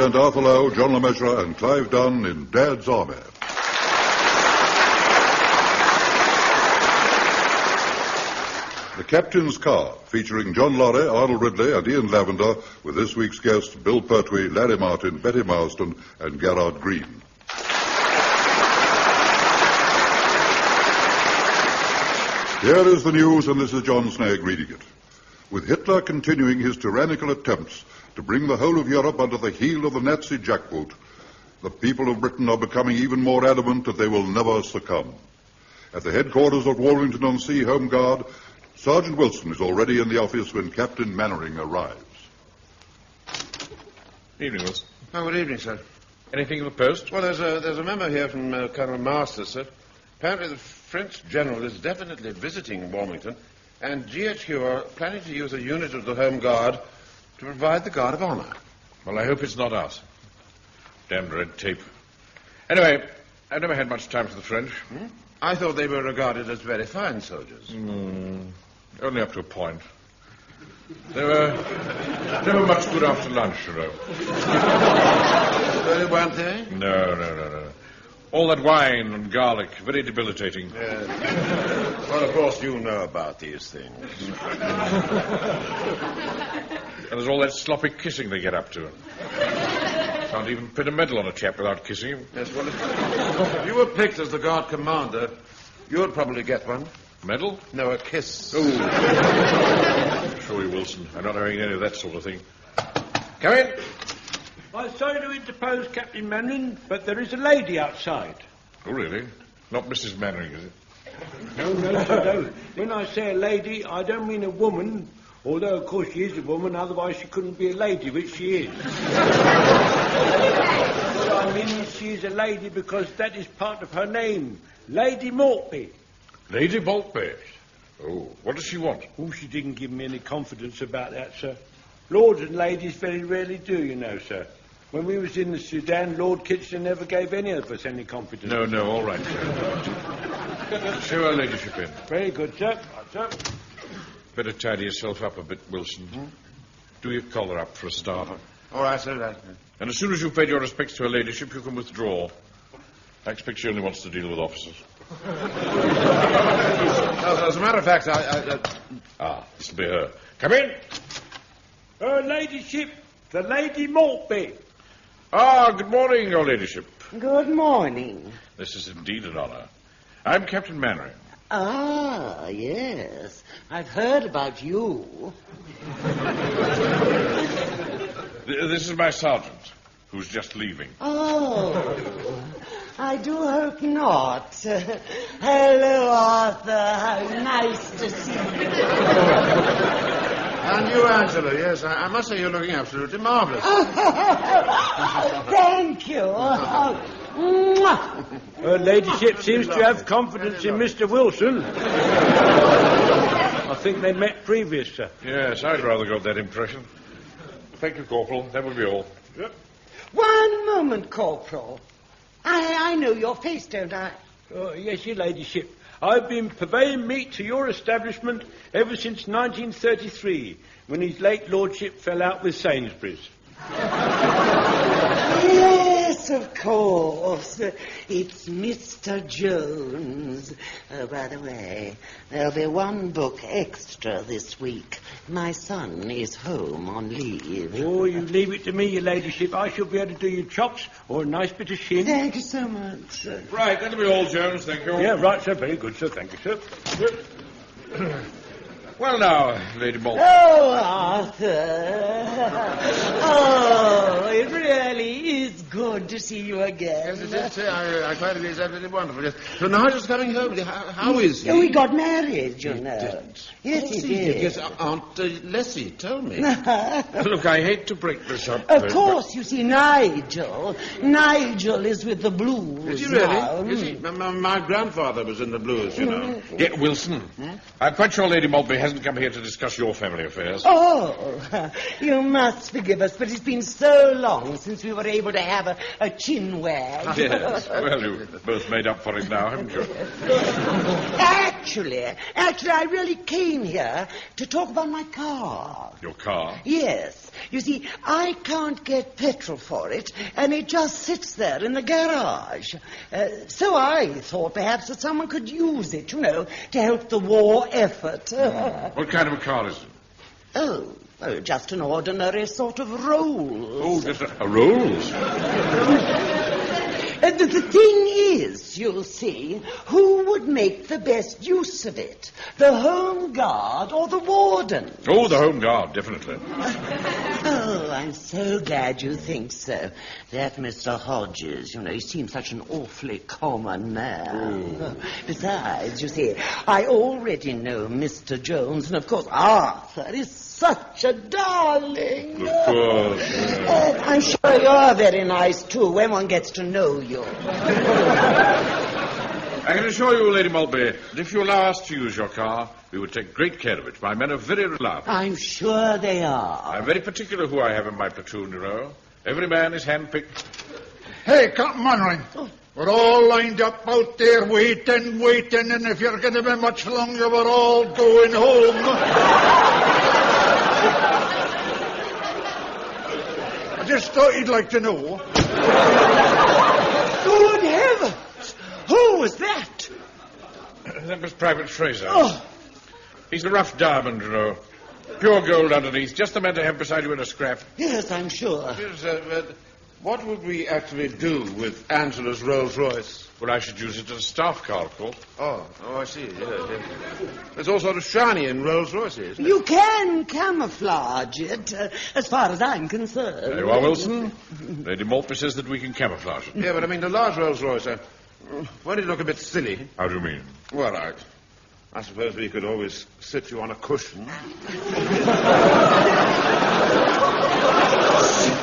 present Arthur Lowe, John LeMessurier, and Clive Dunn in Dad's Army. The Captain's Car, featuring John Lorry, Arnold Ridley, and Ian Lavender, with this week's guests Bill Pertwee, Larry Martin, Betty Marston, and Gerard Green. Here is the news, and this is John Snagg reading it. With Hitler continuing his tyrannical attempts to bring the whole of Europe under the heel of the Nazi jackboot, the people of Britain are becoming even more adamant that they will never succumb. At the headquarters of Warrington-on-Sea Home Guard, Sergeant Wilson is already in the office when Captain Mainwaring arrives. Evening, Wilson. Oh, good evening, sir. Anything in the post? Well, there's a memo here from Colonel Masters, sir. Apparently the French general is definitely visiting Warmington, and GHQ are planning to use a unit of the Home Guard to provide the guard of honor. Well, I hope it's not us. Damned red tape. Anyway, I've never had much time for the French. I thought they were regarded as very fine soldiers. Only up to a point. They were never much good after lunch, you know. Weren't they? No. All that wine and garlic, very debilitating. Well, of course, you know about these things. And there's all that sloppy kissing they get up to. Can't even pin a medal on a chap without kissing him. Yes, well, if you were picked as the guard commander, you'd probably get one. Medal? No, a kiss. Oh. Sure you, Wilson. I'm not having any of that sort of thing. Come in. I'm sorry to interpose, Captain Mainwaring, but there is a lady outside. Oh, really? Not Mrs. Mainwaring, is it? No, sir, no. When I say a lady, I don't mean a woman, although, of course, she is a woman, otherwise she couldn't be a lady, which she is. What I mean is she is a lady because that is part of her name, Lady Maltby. Lady Maltby? Oh, what does she want? Oh, she didn't give me any confidence about that, sir. Lords and ladies very rarely do, you know, sir. When we was in the Sudan, Lord Kitchener never gave any of us any confidence. No, all right, sir. Show her ladyship in. Very good, sir. Right, sir. Better tidy yourself up a bit, Wilson. Do your collar up for a start. All right, sir. Right. And as soon as you've paid your respects to her ladyship, you can withdraw. I expect she only wants to deal with officers. As a matter of fact, This'll be her. Come in. Her ladyship, the Lady Maltby. Good morning, your ladyship. Good morning. This is indeed an honor. I'm Captain Mainwaring. Ah, yes. I've heard about you. This is my sergeant, who's just leaving. Oh, I do hope not. Hello, Arthur. How nice to see you. And you, Angela, yes. I must say you're looking absolutely marvellous. Thank you. Her ladyship seems to have confidence in Mr. Wilson. I think they met previous, sir. Yes, I'd rather got that impression. Thank you, Corporal. That will be all. Yep. One moment, Corporal. I know your face, don't I? Oh, yes, your ladyship. I've been purveying meat to your establishment ever since 1933, when his late lordship fell out with Sainsbury's. Yes, of course. It's Mr. Jones. By the way, there'll be one book extra this week. My son is home on leave. Oh, you leave it to me, your ladyship. I shall be able to do your chops or a nice bit of shin. Thank you so much. Right, that'll be all, Jones. Thank you. Yeah, right, sir. Very good, sir. Thank you, sir. Well, now, Lady Maltby. Oh, Arthur. Oh, it really is good to see you again. Yes, it is, sir. I quite agree. It's absolutely wonderful. Yes. So now he's coming home. How is he? Oh, he got married, you know. Didn't. Yes, he did. Yes, Aunt Leslie told me. Look, I hate to break this up. Of course, you see, Nigel is with the Blues. Is he really? Now. Is he? My grandfather was in the Blues, you know. Yeah, Wilson. I'm quite sure Lady Maltby hasn't come here to discuss your family affairs. Oh, you must forgive us, but it's been so long since we were able to have a chin wag. Yes. Well, you've both made up for it now, haven't you? Actually, I really came here to talk about my car. Your car? Yes. You see, I can't get petrol for it, and it just sits there in the garage. So I thought perhaps that someone could use it, to help the war effort. What kind of a car is it? Oh, just an ordinary sort of Rolls. Oh, just a Rolls? The thing is, you'll see, who would make the best use of it? The Home Guard or the Warden? Oh, the Home Guard, definitely. Oh, I'm so glad you think so. That Mr. Hodges, he seems such an awfully common man. Oh. Besides, you see, I already know Mr. Jones, and of course Arthur is such a darling. Of course. Yeah. Oh, I'm sure you're very nice, too, when one gets to know you. I can assure you, Lady Maltby, that if you allow us to use your car, we would take great care of it. My men are very reliable. I'm sure they are. I'm very particular who I have in my platoon, Every man is handpicked. Hey, Captain Mainwaring. We're all lined up out there waiting, and if you're going to be much longer, we're all going home. I just thought you'd like to know. Good heavens! Who was that? That was Private Fraser. Oh. He's a rough diamond, Pure gold underneath. Just the man to have beside you in a scrap. Yes, I'm sure. Yes, what would we actually do with Angela's Rolls-Royce? Well, I should use it as a staff car, of course. Oh, I see. Yes. It's all sort of shiny in Rolls-Royces. You can camouflage it, as far as I'm concerned. There you are, Wilson. Lady Maltby says that we can camouflage it. Yeah, but I mean, the large Rolls-Royce, won't it look a bit silly? How do you mean? Well, I suppose we could always sit you on a cushion.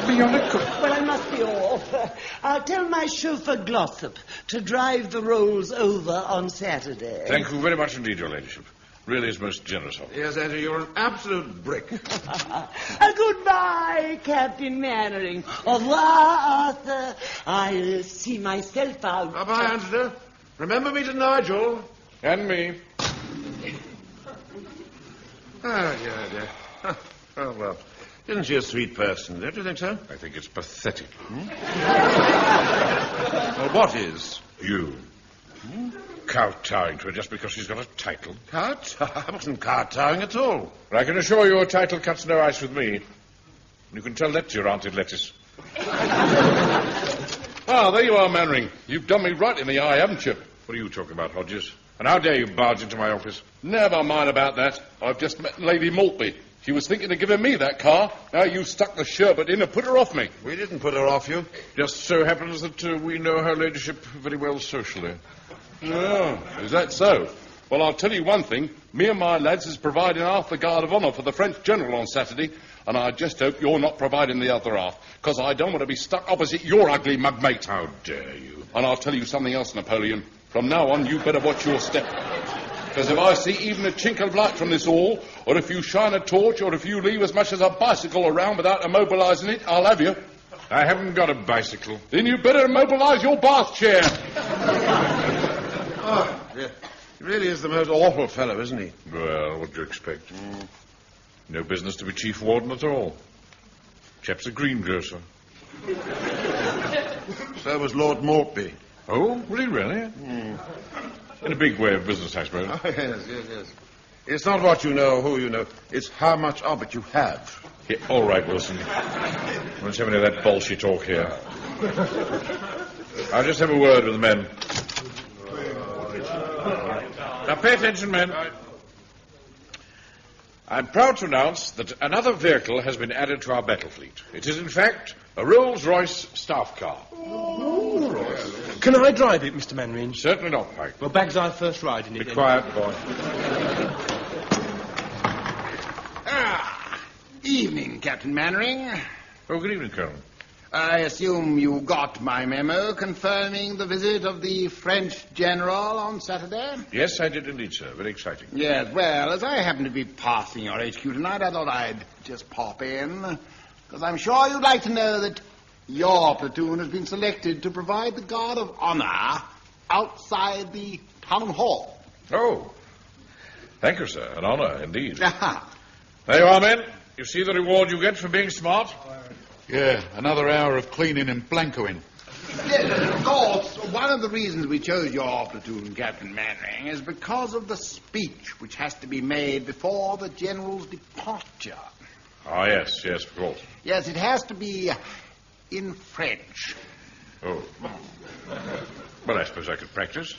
Well, I must be off. I'll tell my chauffeur Glossop to drive the rolls over on Saturday. Thank you very much indeed, Your Ladyship. Really is most generous of you. Yes, Andrew, you're an absolute brick. Goodbye, Captain Mainwaring. Au revoir, Arthur. I'll see myself out. Bye-bye, Angela. Remember me to Nigel. And me. Oh, dear. Oh, well. Isn't she a sweet person? Don't you think so? I think it's pathetic. Well, what is? You. Kowtowing to her just because she's got a title. I wasn't kowtowing at all. But I can assure you a title cuts no ice with me. You can tell that to your auntie Lettuce. Ah, there you are, Mainwaring. You've done me right in the eye, haven't you? What are you talking about, Hodges? And how dare you barge into my office? Never mind about that. I've just met Lady Maltby. She was thinking of giving me that car. Now you stuck the sherbet in and put her off me. We didn't put her off you. Just so happens that we know her ladyship very well socially. Oh, is that so? Well, I'll tell you one thing. Me and my lads is providing half the guard of honour for the French general on Saturday, and I just hope you're not providing the other half, because I don't want to be stuck opposite your ugly mug mate. How dare you? And I'll tell you something else, Napoleon. From now on, you better watch your step. Because if I see even a chink of light from this hall, or if you shine a torch, or if you leave as much as a bicycle around without immobilising it, I'll have you. I haven't got a bicycle. Then you better immobilise your bath chair. Oh, yeah. He really is the most awful fellow, isn't he? Well, what do you expect? No business to be chief warden at all. Chap's a greengrocer. So was Lord Maltby. Oh, will he really? In a big way of business, I suppose. Oh, yes. It's not what you know or who you know. It's how much of it you have. Yeah, all right, Wilson. Won't have any of that bullshit talk here. I'll just have a word with the men. Now, pay attention, men. I'm proud to announce that another vehicle has been added to our battle fleet. It is, in fact, a Rolls-Royce staff car. Can I drive it, Mr. Mainwaring? Certainly not, Pike. Well, Bag's our first ride in it. Be quiet, boy. Evening, Captain Mainwaring. Oh, good evening, Colonel. I assume you got my memo confirming the visit of the French general on Saturday? Yes, I did indeed, sir. Very exciting. Yes, well, as I happen to be passing your HQ tonight, I thought I'd just pop in, because I'm sure you'd like to know that your platoon has been selected to provide the guard of honor outside the town hall. Oh, Thank you, sir. An honor, indeed. Aha. There you are, men. You see the reward you get for being smart? Yeah, another hour of cleaning and blancoing. Yes, of course, one of the reasons we chose your platoon, Captain Mainwaring, is because of the speech which has to be made before the General's departure. Ah, yes, of course. Yes, it has to be in French. Oh. Well, I suppose I could practice.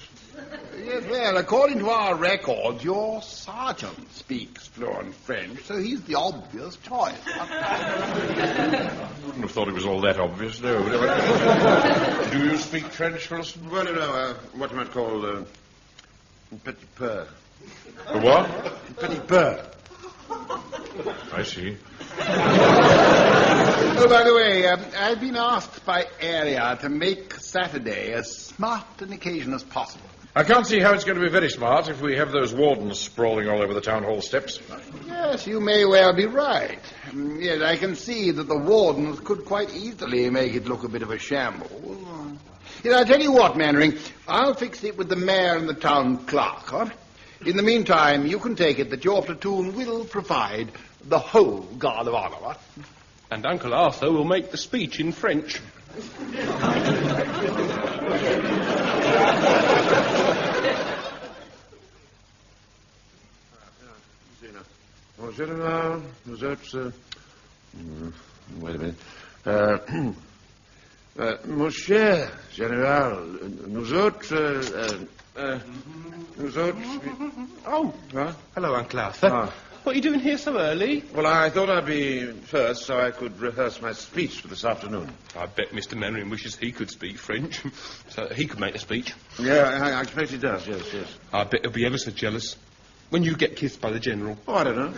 Yes, well, according to our records, your sergeant speaks fluent French, so he's the obvious choice. I wouldn't have thought it was all that obvious, no. Do you speak French, Wilson? Well, what you might call petit peu. The what? Petit peu. I see. Oh, by the way, I've been asked by area to make Saturday as smart an occasion as possible. I can't see how it's going to be very smart if we have those wardens sprawling all over the town hall steps. Yes, you may well be right. Yes, I can see that the wardens could quite easily make it look a bit of a shambles. Yes, I'll tell you what, Mainwaring, I'll fix it with the mayor and the town clerk, huh? In the meantime, you can take it that your platoon will provide the whole guard of honor, huh? And Uncle Arthur will make the speech in French. Mon général, nous autres... wait a minute. Mon cher général, nous autres... Oh, Huh? hello, Uncle Arthur. Ah. What are you doing here so early? Well, I thought I'd be first so I could rehearse my speech for this afternoon. I bet Mr. Mainwaring wishes he could speak French, so that he could make a speach. Yeah, I expect he does, yes. I bet he'll be ever so jealous when you get kissed by the General. Oh, I don't know.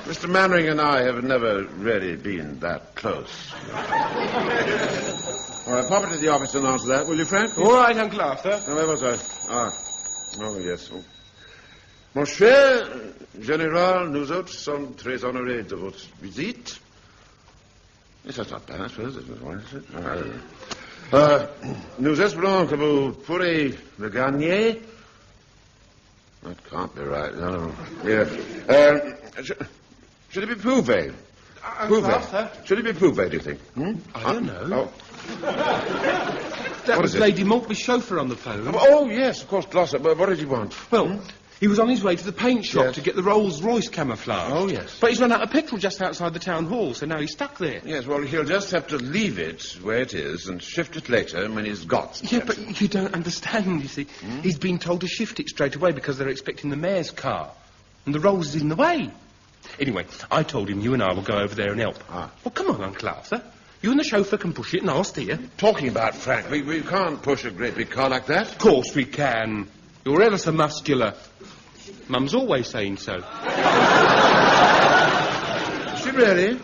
Mr. Mainwaring and I have never really been that close. All right, pop into the office and answer that, will you, Frank? All right, Uncle Arthur. Where was I? Oh, yes. Oh. Mon cher général, nous autres sommes très honorés de votre visite. Yes, that's not bad, I suppose. Nous espérons que vous pourrez le gagner. That can't be right, no. Yeah. Should it be prouvé? Arthur? Should it be prouvé, do you think? I don't know. Oh. That What was is it? Lady Maltby's chauffeur on the phone. Oh, yes, of course, Glossop. But what did he want? Well, he was on his way to the paint shop Yes. to get the Rolls-Royce camouflage. Oh, yes. But he's run out of petrol just outside the town hall, so now he's stuck there. Yes, well, he'll just have to leave it where it is and shift it later when he's got some Yeah, sense. but you don't understand, you see. He's been told to shift it straight away because they're expecting the mayor's car. And the Rolls is in the way. Anyway, I told him you and I will go over there and help. Ah. Well, come on, Uncle Arthur. You and the chauffeur can push it and I'll steer. Talking about Frank, we can't push a great big car like that. Of course we can. You're ever so muscular. Mum's always saying so. Is she really?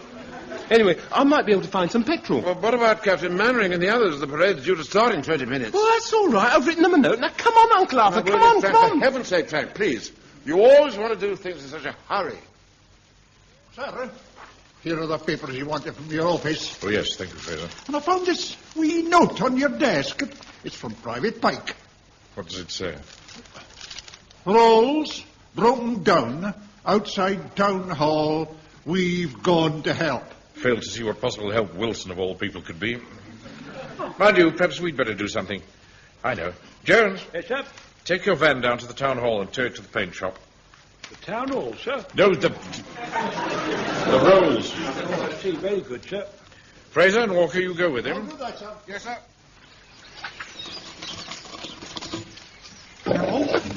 Anyway, I might be able to find some petrol. Well, what about Captain Mainwaring and the others? The parade's due to start in 20 minutes. Well, that's all right. I've written them a note. Now, come on, Uncle Arthur. Now, Come will you, on, Frank, come For on. heaven's sake, Frank, please. You always want to do things in such a hurry. Sir, here are the papers you wanted from your office. Oh, yes, thank you, Fraser. And I found this wee note on your desk. It's from Private Pike. What does it say? Rolls broken down outside town hall. We've gone to help. Failed to see what possible help Wilson, of all people, could be. Mind you, perhaps we'd better do something. I know. Jones, Yes, sir. take your van down to the town hall and tow it to the paint shop. The town hall, sir. No, the Rolls. I see. Very good, sir. Fraser and Walker, you go with him. Yes, sir.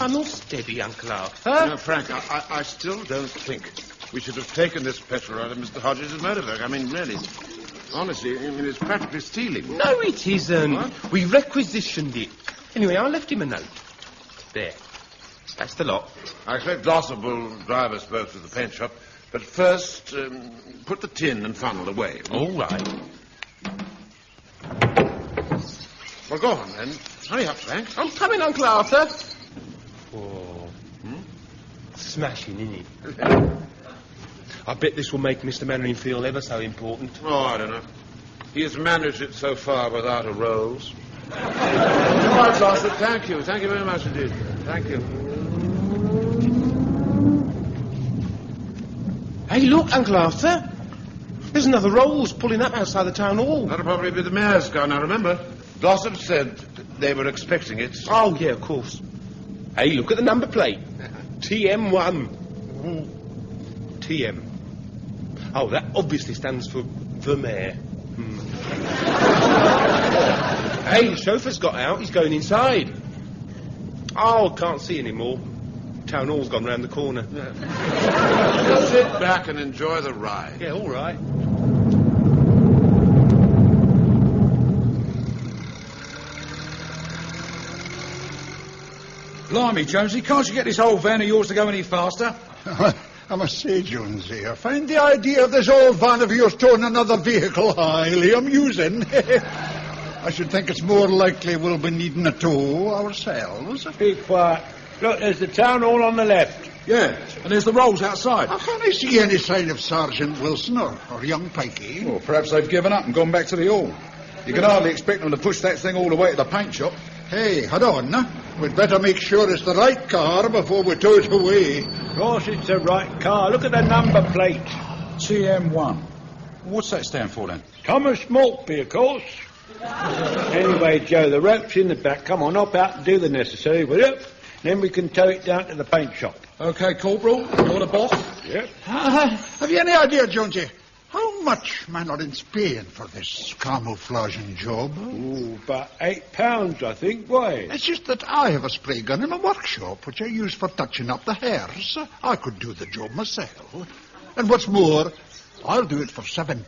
I'm all steady, Uncle Arthur. No, Frank, I still don't think we should have taken this petrol out of Mr. Hodges' motorbike. I mean, really. Honestly, I mean, it's practically stealing. No, it isn't. What? We requisitioned it. Anyway, I left him a note. There. That's the lot. I expect Glossop will drive us both to the paint shop. But first, put the tin and funnel away. All right. Well, go on, then. Hurry up, Frank. I'm coming, Uncle Arthur. Oh. Smashing, isn't it? I bet this will make Mr. Mainwaring feel ever so important. Oh, I don't know. He has managed it so far without a Rolls. All right, Glossop, thank you. Thank you very much indeed. Thank you. Hey, look, Uncle Arthur. There's another Rolls pulling up outside the town hall. That'll probably be the mayor's car. Now, remember, Glossop said they were expecting it. Oh, yeah, of course. Hey, look at the number plate. TM1. TM. Oh, that obviously stands for the mayor. Hey, the chauffeur's got out. He's going inside. Oh, can't see anymore. Town hall's gone round the corner. Just sit back and enjoy the ride. Yeah, all right. Blimey, Jonesy, can't you get this old van of yours to go any faster? I must say, Jonesy, I find the idea of this old van of yours towing another vehicle highly amusing. I should think it's more likely we'll be needing a tow ourselves. Be quiet. Look, there's the town hall on the left. Yeah, and there's the Rolls outside. I can't see any sign of Sergeant Wilson or young Pikey. Well, perhaps they've given up and gone back to the hall. You can hardly expect them to push that thing all the way to the paint shop. Hey, hold on. We'd better make sure it's the right car before we tow it away. Of course it's the right car. Look at the number plate. TM1. What's that stand for, then? Thomas Maltby, of course. Anyway, Joe, the rope's in the back. Come on, hop out and do the necessary, will you? Then we can tow it down to the paint shop. OK, Corporal, you're the boss? Yep. Have you any idea, Jonesy, how much men are in Spain for this camouflaging job? Ooh, about £8, I think. Why? It's just that I have a spray gun in my workshop, which I use for touching up the hairs. I could do the job myself. And what's more, I'll do it for £7.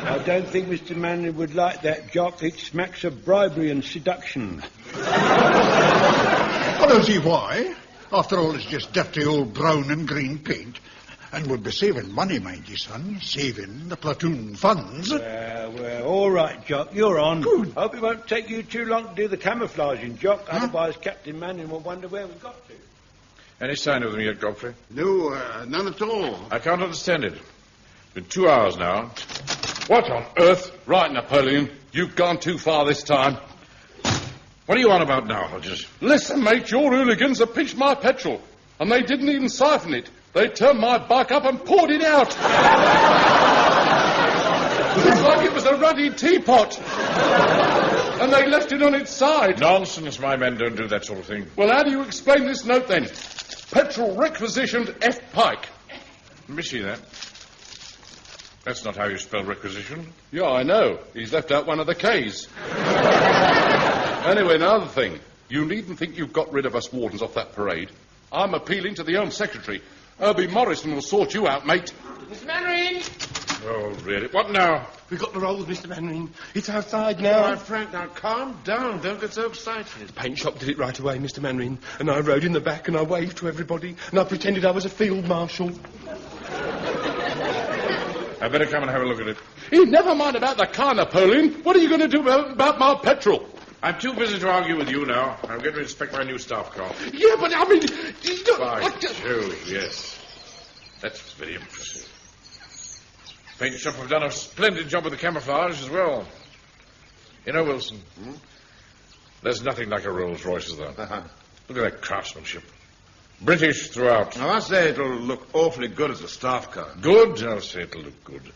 I don't think Mr. Manley would like that, Jock. It smacks of bribery and seduction. I don't see why. After all, it's just dirty old brown and green paint. And we'll be saving money, mind you, son. Saving the platoon funds. Well, all right, Jock, you're on. Good. Hope it won't take you too long to do the camouflaging, Jock. Otherwise, Captain Manning will wonder where we've got to. Any sign of them yet, Godfrey? No, none at all. I can't understand it. It's been 2 hours now. What on earth? Right, Napoleon. You've gone too far this time. What are you on about now, Hodges? Listen, mate, your hooligans have pinched my petrol. And they didn't even siphon it. They turned my bike up and poured it out. It's like it was a ruddy teapot. And they left it on its side. Nonsense, my men don't do that sort of thing. Well, how do you explain this note, then? Petrol requisitioned F. Pike. Let me see that. That's not how you spell requisition. Yeah, I know. He's left out one of the K's. Anyway, another thing. You needn't think you've got rid of us wardens off that parade. I'm appealing to the Home Secretary. Herbie Morrison will sort you out, mate. Mr. Mainwaring! Oh, really? What now? We've got the Rolls, Mr. Mainwaring. It's outside All now. right, Frank, now calm down. Don't get so excited. The paint shop did it right away, Mr. Mainwaring. And I rode in the back and I waved to everybody. And I pretended I was a field marshal. I better come and have a look at it. Never mind about the car, Napoleon. What are you going to do about my petrol? I'm too busy to argue with you now. I'm going to inspect my new staff car. Yeah, but I mean... By Jove, yes. That's very impressive. Paint shop have done a splendid job with the camouflage as well. You know, Wilson, there's nothing like a Rolls-Royce, is there? Look at that craftsmanship. British throughout. Now, I say it'll look awfully good as a staff car. Good? I'll say it'll look good.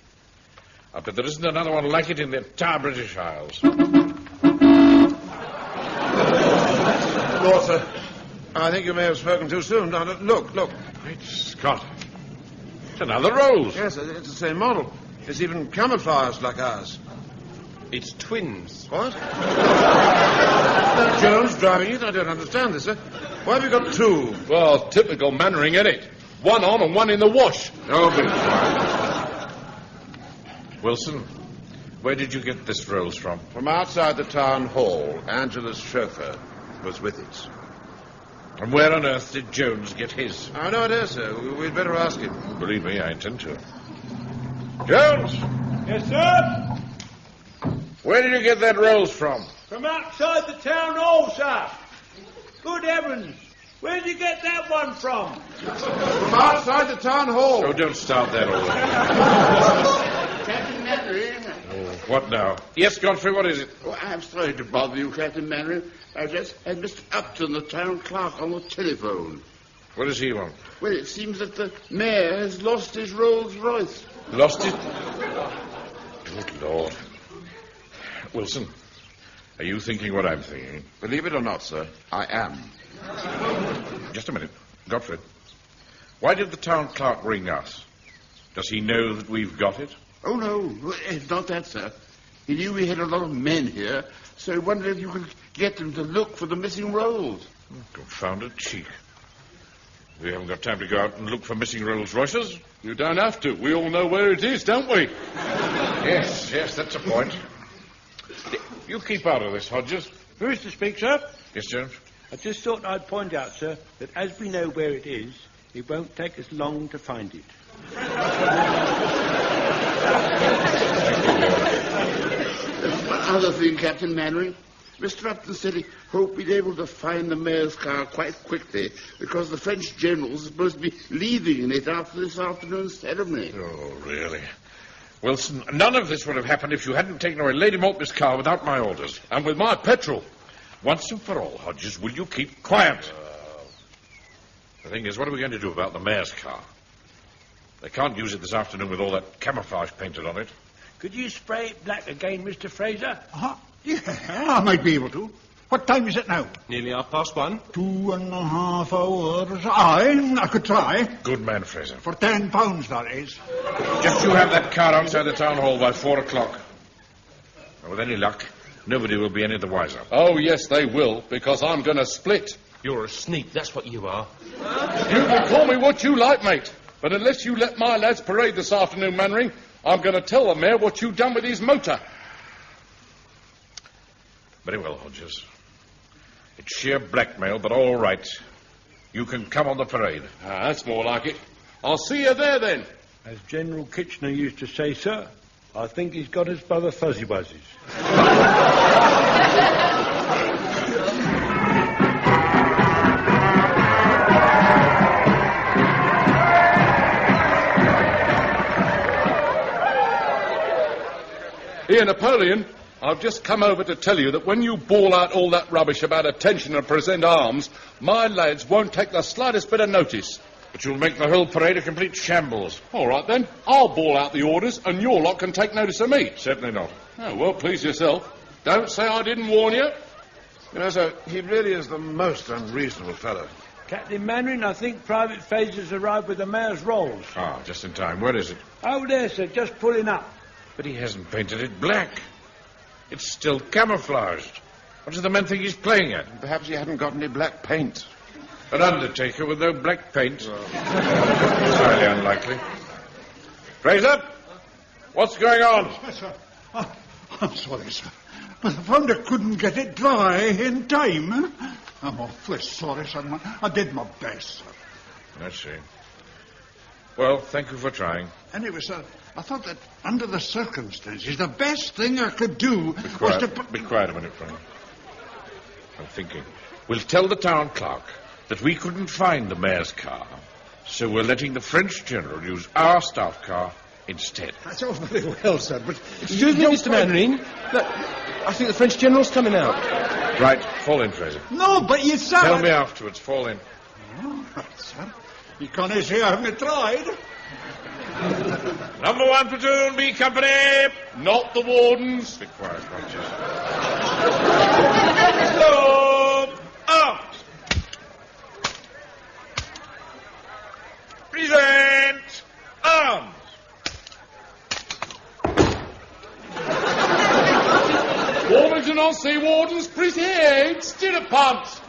I bet there isn't another one like it in the entire British Isles. Lord, sir, I think you may have spoken too soon. Now, look. Great Scott. It's another Rolls. Yes, it's the same model. It's even camouflaged like ours. It's twins. What? Jones driving it? I don't understand this, sir. Why have you got two? Well, typical Mainwaring, isn't it? One on and one in the wash. Oh, be quiet. Wilson, where did you get this Rolls from? From outside the town hall. Angela's chauffeur was with it. And where on earth did Jones get his? I know it is, sir. We'd better ask him. Believe me, I intend to. Jones! Yes, sir? Where did you get that Rolls from? From outside the town hall, sir. Good heavens. Where did you get that one from? From outside the town hall. Oh, don't start that already. Captain Mainwaring. Oh, what now? Yes, Godfrey, what is it? Oh, I'm sorry to bother you, Captain Mainwaring. I just had Mr. Upton, the town clerk, on the telephone. What does he want? Well, it seems that the mayor has lost his Rolls Royce. Lost it? Good Lord. Wilson, are you thinking what I'm thinking? Believe it or not, sir, I am. Just a minute. Godfrey, why did the town clerk ring us? Does he know that we've got it? Oh, no, it's not that, sir. He knew we had a lot of men here, so he wondered if you could get them to look for the missing rolls. Confounded cheek. We haven't got time to go out and look for missing Rolls Royces. You don't have to. We all know where it is, don't we? Yes, that's a point. You keep out of this, Hodges. Who is to speak, sir? Yes, Jones? I just thought I'd point out, sir, that as we know where it is, it won't take us long to find it. One other thing, Captain Mainwaring. Mr. Upton said he hoped we'd be able to find the mayor's car quite quickly because the French generals are supposed to be leaving in it after this afternoon's ceremony. Oh, really? Wilson, none of this would have happened if you hadn't taken away Lady Maltby's car without my orders. And with my petrol. Once and for all, Hodges, will you keep quiet? The thing is, what are we going to do about the mayor's car? They can't use it this afternoon with all that camouflage painted on it. Could you spray it black again, Mr. Fraser? Yeah, I might be able to. What time is it now? Nearly 1:30. 2.5 hours. I could try. Good man, Fraser. For £10, that is. Just you have that car outside the town hall by 4 o'clock. And with any luck, nobody will be any the wiser. Oh, yes, they will, because I'm going to split. You're a sneak, that's what you are. You can call me what you like, mate. But unless you let my lads parade this afternoon, Mainwaring, I'm going to tell the mayor what you've done with his motor. Very well, Hodges. It's sheer blackmail, but all right. You can come on the parade. That's more like it. I'll see you there, then. As General Kitchener used to say, sir, I think he's got us by the fuzzy wuzzies. Here, Napoleon, I've just come over to tell you that when you bawl out all that rubbish about attention and present arms, my lads won't take the slightest bit of notice. But you'll make the whole parade a complete shambles. All right, then. I'll bawl out the orders, and your lot can take notice of me. Certainly not. Oh, well, please yourself. Don't say I didn't warn you. You know, sir, he really is the most unreasonable fellow. Captain Mainwaring, I think Private Fraser's arrived with the mayor's rolls. Ah, just in time. Where is it? Oh, there, sir, just pulling up. But he hasn't painted it black. It's still camouflaged. What do the men think he's playing at? Perhaps he hadn't got any black paint. An undertaker with no black paint? It's highly unlikely. Fraser? What's going on? Yes, sir. I'm sorry, sir. But I found I couldn't get it dry in time. I'm awfully sorry, sir. I did my best, sir. I see. Well, thank you for trying. Anyway, sir, I thought that under the circumstances, the best thing I could do Be was quiet. to... Be quiet a minute, Frank. I'm thinking. We'll tell the town clerk that we couldn't find the mayor's car, so we're letting the French general use our staff car instead. That's all very well, sir, but... Excuse me, Mr. Mainwaring. But I think the French general's coming out. Right, fall in, Fraser. No, but you, sir... Tell me afterwards, fall in. Oh, right, sir. You can't say I haven't tried. Number 1 platoon, B company. Not the wardens. Be quiet, Rogers. Stop! Arms! Present! Arms! Warmington on sea wardens, present, still pumps.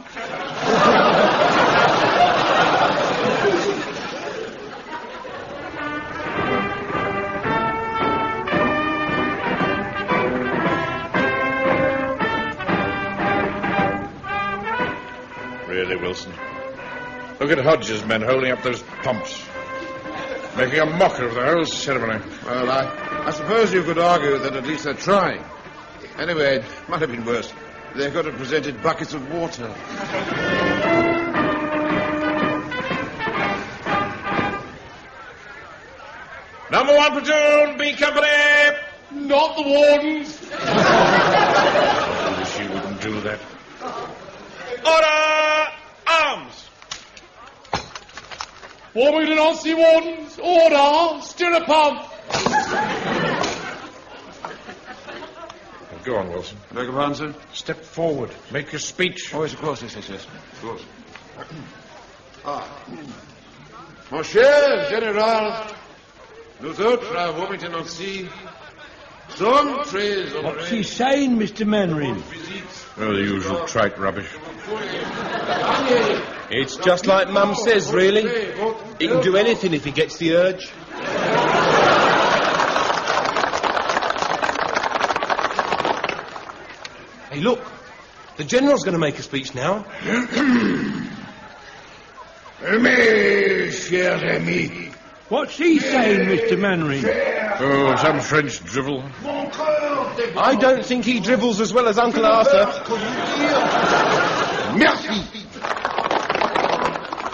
Really, Wilson. Look at Hodges' men holding up those pumps. Making a mocker of the whole ceremony. Well, I suppose you could argue that at least they're trying. Anyway, it might have been worse. They could have presented buckets of water. Number 1 platoon, B company. Not the wardens. I wish you wouldn't do that. Order! Arms! Warmington on sea wardens. Order. Steer a pump. Go on, Wilson. Beg your pardon, sir? Step forward. Make your speech. Oh, yes, of course, yes. Of course. Mon cher Général, nous autres, à Warmington on sea, sommes très What's he saying, Mr. Mainwaring? Oh, the usual trite rubbish. It's just like Mum says, really. He can do anything if he gets the urge. Hey, look. The General's going to make a speech now. Mes chers amis. What's he saying, Mr. Mainwaring? Oh, some French drivel. I don't think he dribbles as well as Uncle Arthur. Merci.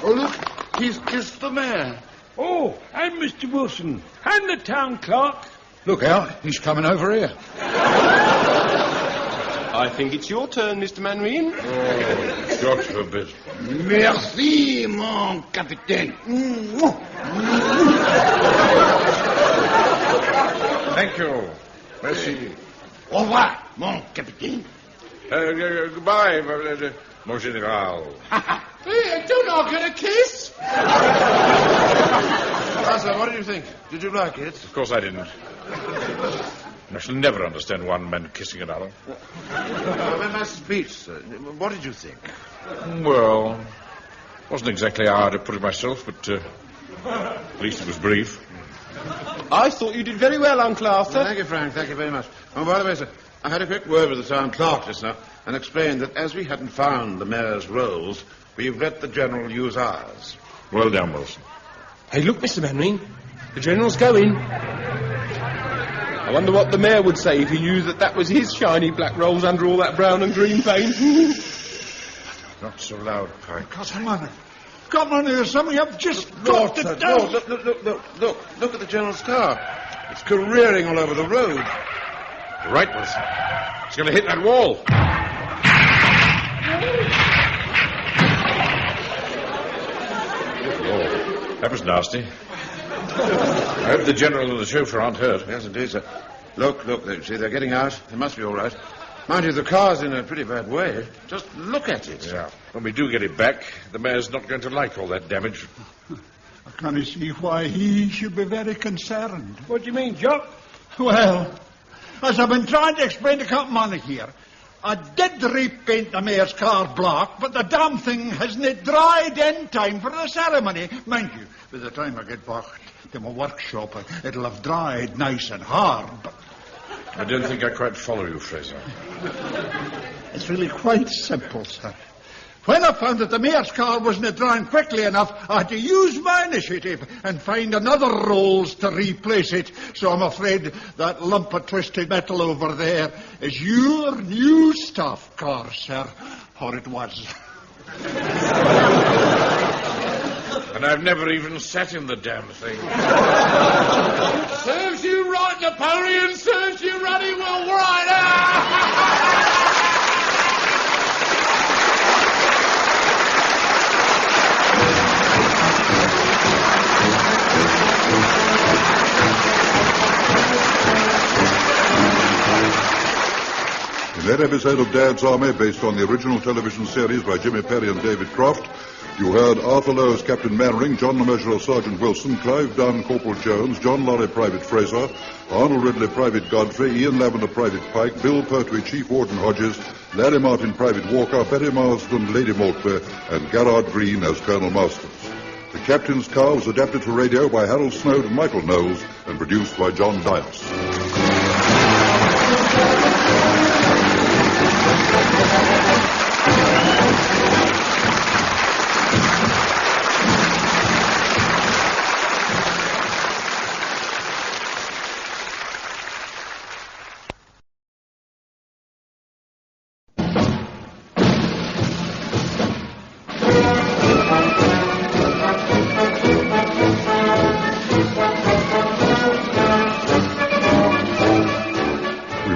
Oh, look, he's kissed the mayor. Oh, and Mr. Wilson, and the town clerk. Look out, he's coming over here. I think it's your turn, Mr. Mainwaring. Oh, God forbid. Merci, mon capitaine. Thank you. Merci. Au revoir, mon capitaine. Goodbye, mon général. Hey, don't all get a kiss. Arthur, what did you think? Did you like it? Of course I didn't. I shall never understand one man kissing another. My speech, sir. What did you think? Well, wasn't exactly how I'd put it myself, but at least it was brief. I thought you did very well, Uncle Arthur. Thank you, Frank. Thank you very much. Oh, by the way, sir, I had a quick word with the town clerk just now and explained that as we hadn't found the mayor's rolls, we've let the General use ours. Well done, Wilson. Hey, look, Mr. Mainwaring. The General's going. I wonder what the mayor would say if he knew that was his shiny black rolls under all that brown and green paint. Not so loud, Pike. Come on, there's something I've just got to do. No, look at the General's car. It's careering all over the road. You're right, Wilson. It's going to hit that wall. Oh, that was nasty. I hope the General and the chauffeur aren't hurt. Yes, indeed, sir. Look, you see, they're getting out. They must be all right. Mind you, the car's in a pretty bad way. Just look at it. Yeah. When we do get it back, the mayor's not going to like all that damage. I can't see why he should be very concerned. What do you mean, Jock? Well, as I've been trying to explain to Captain Money here, I did repaint the mayor's car black, but the damn thing hasn't dried in time for the ceremony. Mind you, by the time I get back to my workshop, it'll have dried nice and hard, but... I don't think I quite follow you, Fraser. It's really quite simple, sir. When I found that the mayor's car wasn't drying quickly enough, I had to use my initiative and find another rolls to replace it. So I'm afraid that lump of twisted metal over there is your new staff car, sir. Or it was. And I've never even sat in the damn thing. Serves you right, Napoleon. Serves you right, he will right. In that episode of Dad's Army, based on the original television series by Jimmy Perry and David Croft, you heard Arthur Lowe as Captain Mainwaring, John LeMessurier as Sergeant Wilson, Clive Dunn, Corporal Jones, John Lorry, Private Fraser, Arnold Ridley, Private Godfrey, Ian Lavender, Private Pike, Bill Pertwee, Chief Warden Hodges, Larry Martin, Private Walker, Betty Marsden, Lady Maltby, and Garrard Green as Colonel Masters. The Captain's Car was adapted for radio by Harold Snow and Michael Knowles and produced by John Dias.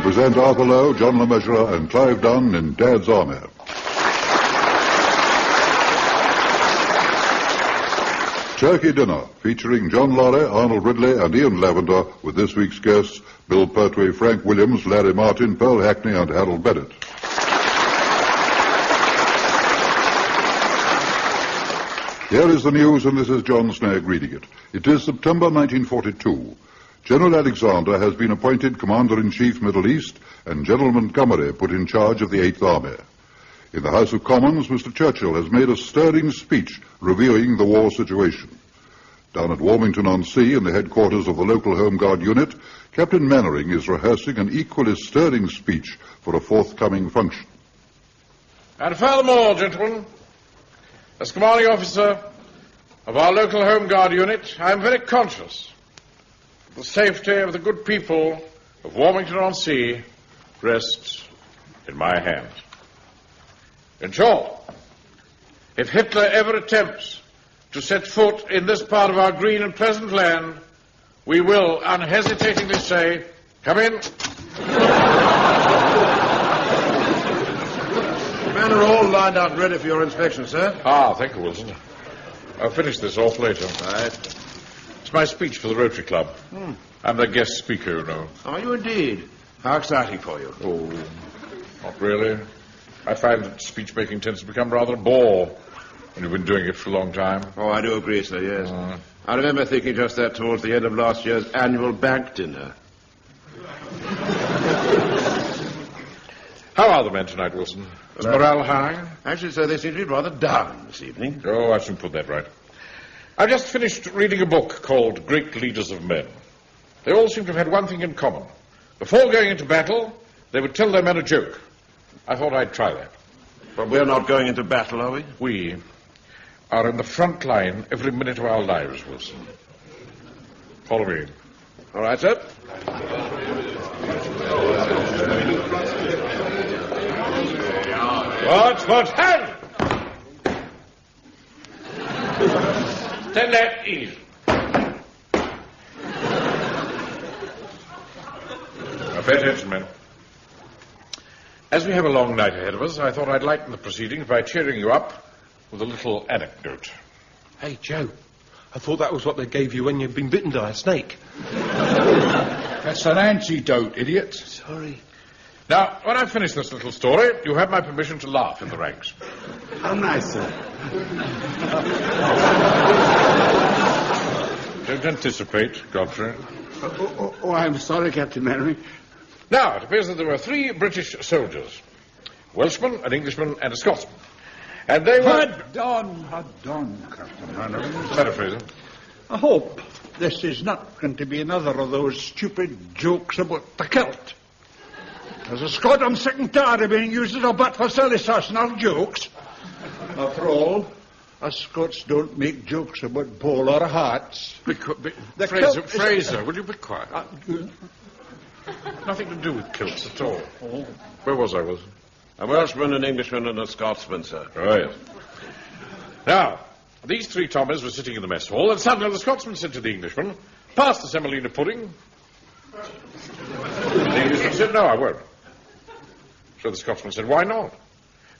Present Arthur Lowe, John LeMessurier, and Clive Dunn in Dad's Army. Turkey Dinner, featuring John Lorry, Arnold Ridley, and Ian Lavender, with this week's guests, Bill Pertwee, Frank Williams, Larry Martin, Pearl Hackney, and Harold Bennett. Here is the news, and this is John Snagg reading it. It is September 1942. General Alexander has been appointed Commander-in-Chief Middle East, and General Montgomery put in charge of the Eighth Army. In the House of Commons, Mr. Churchill has made a stirring speech reviewing the war situation. Down at Warmington-on-Sea, in the headquarters of the local Home Guard unit, Captain Mainwaring is rehearsing an equally stirring speech for a forthcoming function. And furthermore, gentlemen, as commanding officer of our local Home Guard unit, I am very conscious that the safety of the good people of Warmington-on-Sea rests in my hands. In short, if Hitler ever attempts to set foot in this part of our green and pleasant land, we will unhesitatingly say, come in. Men are all lined out ready for your inspection, sir. Ah, thank you, Wilson. I'll finish this off later. Right. It's my speech for the Rotary Club. I'm the guest speaker, you know. Are you indeed? How exciting for you. Oh, not really. I find that speech-making tends to become rather a bore when you've been doing it for a long time. Oh, I do agree, sir, yes. I remember thinking just that towards the end of last year's annual bank dinner. How are the men tonight, Wilson? Is morale high? Actually, sir, they seem to be rather down this evening. Oh, I soon put that right. I've just finished reading a book called Great Leaders of Men. They all seem to have had one thing in common. Before going into battle, they would tell their men a joke. I thought I'd try that. But we're not going into battle, are we? We are in the front line every minute of our lives, Wilson. Follow me. All right, sir. What's hand? Stand that easy. Now, pay attention, men. As we have a long night ahead of us, I thought I'd lighten the proceedings by cheering you up with a little anecdote. Hey, Joe, I thought that was what they gave you when you'd been bitten by a snake. That's an antidote, idiot. Sorry. Now, when I finish this little story, you have my permission to laugh in the ranks. How nice, sir. Don't anticipate, Godfrey. Oh, I'm sorry, Captain Mainwaring. Now, it appears that there were 3 British soldiers, a Welshman, an Englishman, and a Scotsman. And they were... Had done, Captain Mainwaring. Paraphrasing. I hope this is not going to be another of those stupid jokes about the kilt. As a Scot, I'm sick and tired of being used as a butt for silly personal jokes. After all, us Scots don't make jokes about bowler hats. Fraser, will you be quiet? Nothing to do with kilts at all. Oh. Where was I, Wilson? A Welshman, an Englishman, and a Scotsman, sir. Oh, yes. Now, these 3 Tommies were sitting in the mess hall, and suddenly the Scotsman said to the Englishman, pass the semolina pudding. The Englishman said, no, I won't. So the Scotsman said, why not?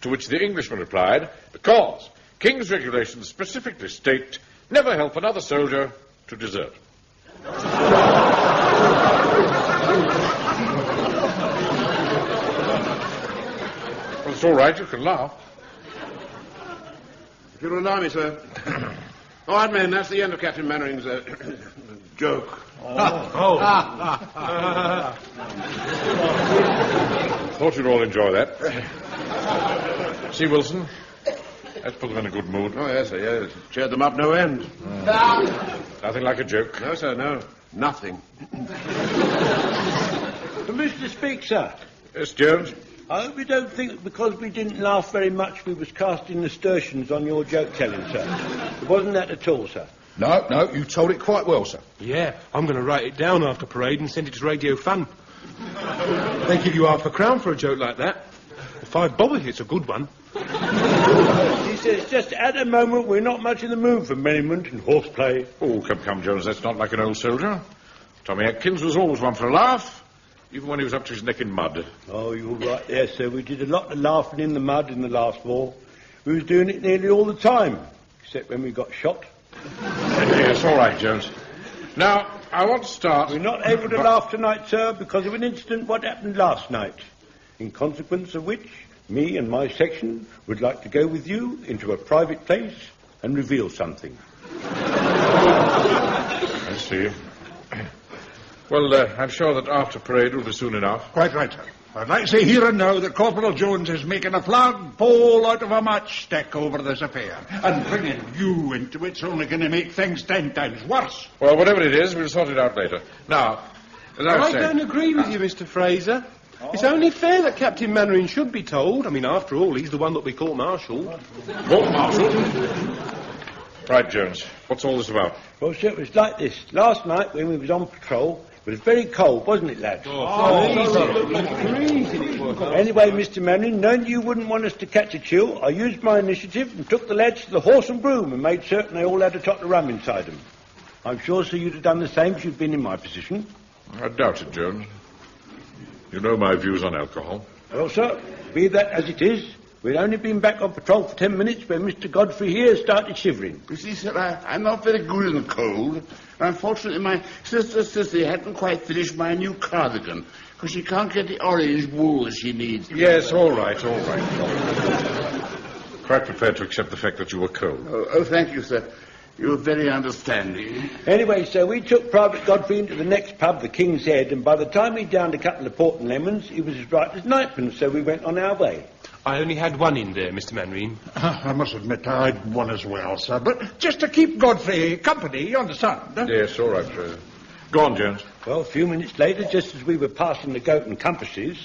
To which the Englishman replied, because King's regulations specifically state, never help another soldier to desert. Well, it's all right, you can laugh. If you'll allow me, sir. All right, men, that's the end of Captain Mainwaring's joke. Thought you'd all enjoy that. See, Wilson? That's put them in a good mood. Oh, yes, sir, yes. Cheered them up no end. Nothing like a joke. No, sir, no. Nothing. Mr. Speaker, sir, Yes, Jones? I hope you don't think that because we didn't laugh very much we was casting nasturtiums on your joke-telling, sir. It wasn't that at all, sir. No, you told it quite well, sir. Yeah, I'm going to write it down after parade and send it to Radio Fun. They give you £5 for a joke like that. £5 bob if it's a good one. He says, just at the moment we're not much in the mood for merriment and horseplay. Oh, come, Jones, that's not like an old soldier. Tommy Atkins was always one for a laugh, even when he was up to his neck in mud. Oh, you're right there, sir. We did a lot of laughing in the mud in the last war. We was doing it nearly all the time, except when we got shot. Yes, all right, Jones. Now, I want to start... We're not able to laugh tonight, sir, because of an incident what happened last night, in consequence of which me and my section would like to go with you into a private place and reveal something. I see. Well, I'm sure that after parade will be soon enough. Quite right, sir. I'd like to say here and now that Corporal Jones is making a flagpole out of a matchstick over this affair. And bringing you into it's only going to make things 10 times worse. Well, whatever it is, we'll sort it out later. Now, as I was I saying... don't agree with you, Mr. Fraser. It's only fair that Captain Mainwaring should be told. I mean, after all, he's the one that we call Marshal. Marshal? Right, Jones. What's all this about? Well, sir, it was like this. Last night, when we was on patrol, it was very cold, wasn't it, lads? Anyway, Mr. Mainwaring, knowing you wouldn't want us to catch a chill, I used my initiative and took the lads to the Horse and Broom and made certain they all had a tot of rum inside them. I'm sure, sir, you'd have done the same if you'd been in my position. I doubt it, Jones. You know my views on alcohol. Well, sir, be that as it is, we'd only been back on patrol for 10 minutes when Mr. Godfrey here started shivering. You see, sir, I'm not very good in the cold. Unfortunately, my sister Sissy hadn't quite finished my new cardigan, because she can't get the orange wool she needs. Yes, all right. Quite prepared to accept the fact that you were cold. Oh, thank you, sir. You're very understanding. Anyway, so we took Private Godfrey into the next pub, the King's Head, and by the time he'd downed a couple of port and lemons, he was as right as ninepence, so we went on our way. I only had one in there, Mr. Mainwaring. I must admit I'd one as well, sir, but just to keep Godfrey company, you understand? Yes, all right, Fraser. Go on, Jones. Well, a few minutes later, just as we were passing the Goat and Compasses,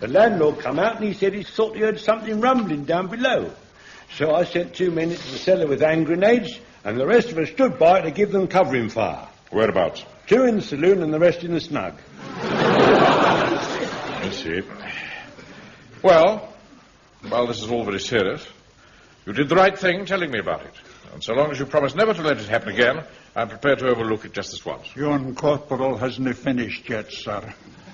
the landlord come out and he said he thought he heard something rumbling down below. So I sent 2 men into the cellar with hand grenades, and the rest of us stood by to give them covering fire. Whereabouts? 2 in the saloon and the rest in the snug. I see. Well, while this is all very serious, you did the right thing telling me about it. And so long as you promise never to let it happen again, I'm prepared to overlook it just this once. Yon corporal hasn't finished yet, sir.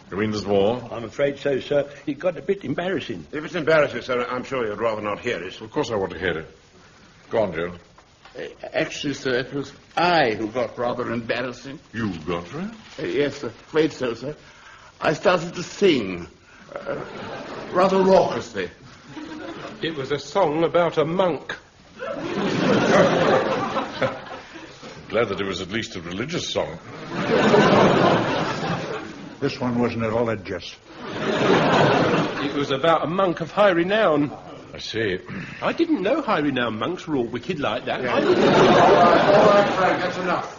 You mean there's more? I'm afraid so, sir. It got a bit embarrassing. If it's embarrassing, sir, I'm sure you'd rather not hear it. Of course I want to hear it. Go on, Jones. Actually, sir, it was I who got rather embarrassing. You, Godfrey? Yes, sir. Afraid so, sir. I started to sing, rather raucously. It was a song about a monk. Glad that it was at least a religious song. This one wasn't at all religious. It was about a monk of high renown. I see. I didn't know high renown monks were all wicked like that. All right, Frank, that's enough.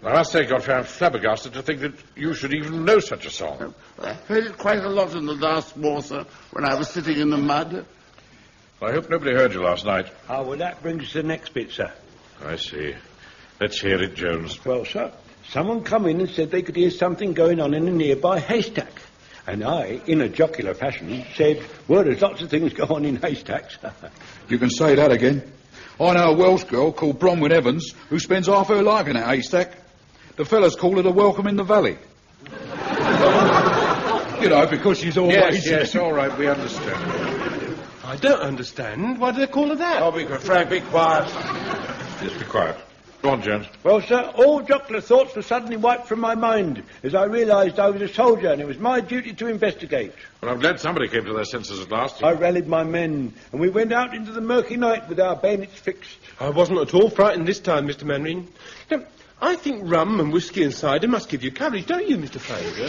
I must say, Godfrey, I'm flabbergasted to think that you should even know such a song. I heard it quite a lot in the last war, sir, when I was sitting in the mud. I hope nobody heard you last night. Ah, well, that brings us to the next bit, sir. I see. Let's hear it, Jones. Well, sir, someone come in and said they could hear something going on in a nearby haystack. And I, in a jocular fashion, said, well, there's lots of things go on in haystacks. You can say that again. I know a Welsh girl called Bronwyn Evans who spends half her life in a haystack. The fellas call it a welcome in the valley. You know, because she's always... Yes, all right, we understand. I don't understand. Why do they call it that? Oh, Frank, be quiet. Just be quiet. Go on, Jones. Well, sir, all jocular thoughts were suddenly wiped from my mind as I realised I was a soldier and it was my duty to investigate. Well, I'm glad somebody came to their senses at last. I rallied my men and we went out into the murky night with our bayonets fixed. I wasn't at all frightened this time, Mr. Mainwaring. You know, I think rum and whiskey and cider must give you courage, don't you, Mr. Fraser?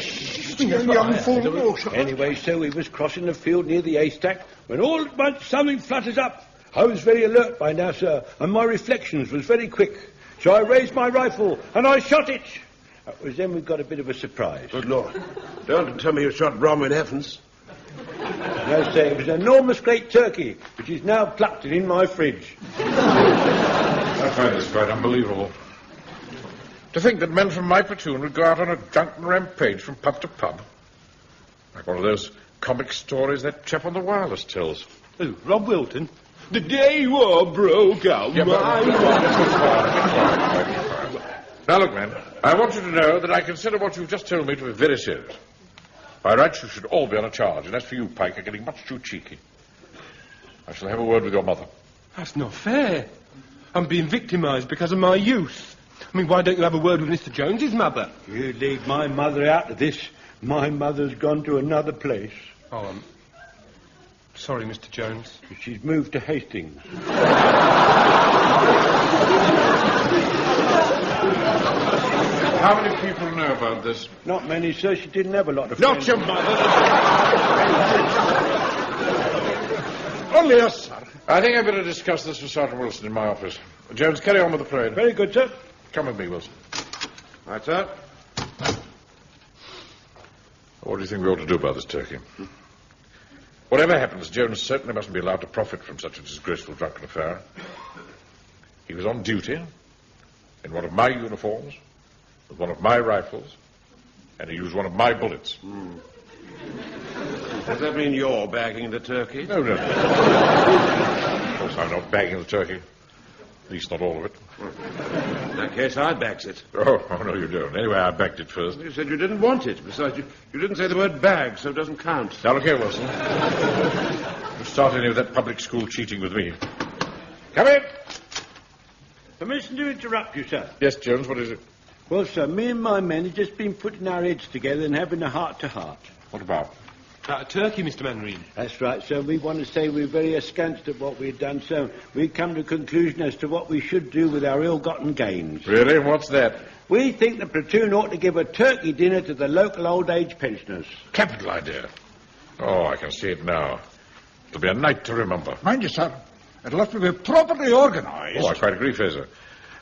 Young fool. Anyway, so we was crossing the field near the haystack when all at once something flutters up. I was very alert by now, sir, and my reflections was very quick. So I raised my rifle and I shot it. That was then we got a bit of a surprise. Good Lord. Don't tell me you shot Bronwyn Evans. No, sir, it was an enormous great turkey, which is now plucked and in my fridge. I find this quite unbelievable. To think that men from my platoon would go out on a drunken rampage from pub to pub. Like one of those comic stories that chap on the wireless tells. Who, Rob Wilton? The day war broke out. Yeah, Now, look, man, I want you to know that I consider what you've just told me to be very serious. By rights, you should all be on a charge, and as for you, Pike, you're getting much too cheeky. I shall have a word with your mother. That's not fair. I'm being victimised because of my youth. I mean, why don't you have a word with Mr. Jones's mother? You leave my mother out of this. My mother's gone to another place. Oh, I'm sorry, Mr. Jones. She's moved to Hastings. How many people know about this? Not many, sir. She didn't have a lot of Not friends. your mother. Only us, sir. I think I'd better discuss this with Sergeant Wilson in my office. Jones, carry on with the parade. Very good, sir. Come with me, Wilson. Right, sir. What do you think we ought to do about this turkey? Whatever happens, Jones certainly mustn't be allowed to profit from such a disgraceful drunken affair. He was on duty in one of my uniforms, with one of my rifles, and he used one of my bullets. Does that mean you're bagging the turkey? No. Of course, I'm not bagging the turkey. At least not all of it. In that case, I bags it. Oh, no, you don't. Anyway, I backed it first. You said you didn't want it. Besides, you didn't say the word bag, so it doesn't count. Now, look here, Wilson. Don't start any of that public school cheating with me. Come in. Permission to interrupt you, sir. Yes, Jones, what is it? Well, sir, me and my men have just been putting our heads together and having a heart-to-heart. What about? A turkey, Mr. Mainwaring. That's right, sir. We want to say we're very askance at what we've done, so we've come to a conclusion as to what we should do with our ill-gotten gains. Really? What's that? We think the platoon ought to give a turkey dinner to the local old-age pensioners. Capital idea. Oh, I can see it now. It'll be a night to remember. Mind you, sir, it'll have to be properly organised. Oh, I quite agree, Fraser.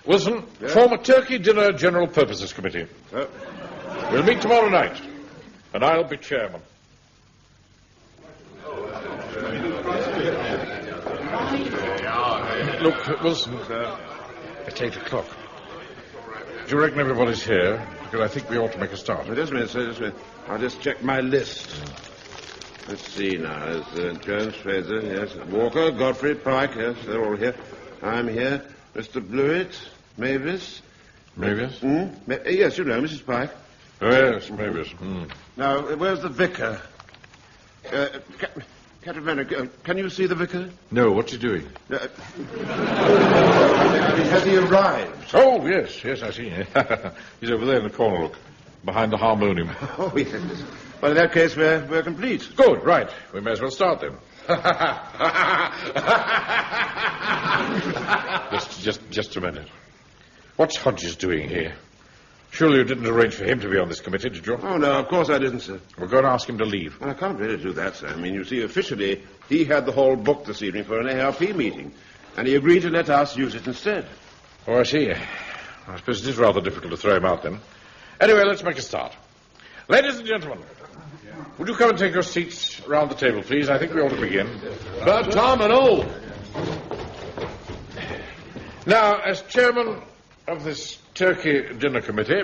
Wilson, form a turkey dinner general purposes committee. We'll meet tomorrow night, and I'll be chairman. Look, Wilson, it's 8 o'clock. Do you reckon everybody's here? Because I think we ought to make a start. Just a minute, sir, just a minute. I'll just check my list. Let's see now. There's Jones, Fraser, yes. Walker, Godfrey, Pike, yes, they're all here. I'm here. Mr. Blewett, Mavis. Mavis? Yes, you know, Mrs. Pike. Oh, yes, Mavis. Now, where's the vicar? Captain Manning, can you see the vicar? No, what's he doing? Has he arrived? Oh, yes, I see. He's over there in the corner, look, behind the harmonium. Oh, yes. Well, in that case, we're complete. Good, right. We may as well start then. just a minute. What's Hodges doing here? Surely you didn't arrange for him to be on this committee, did you? Oh, no, of course I didn't, sir. We're going to ask him to leave. Well, I can't really do that, sir. I mean, you see, officially, he had the hall booked this evening for an ARP meeting, and he agreed to let us use it instead. Oh, I see. I suppose it is rather difficult to throw him out, then. Anyway, let's make a start. Ladies and gentlemen, would you come and take your seats round the table, please? I think we ought to begin. About time and all. Now, as chairman of this turkey dinner committee,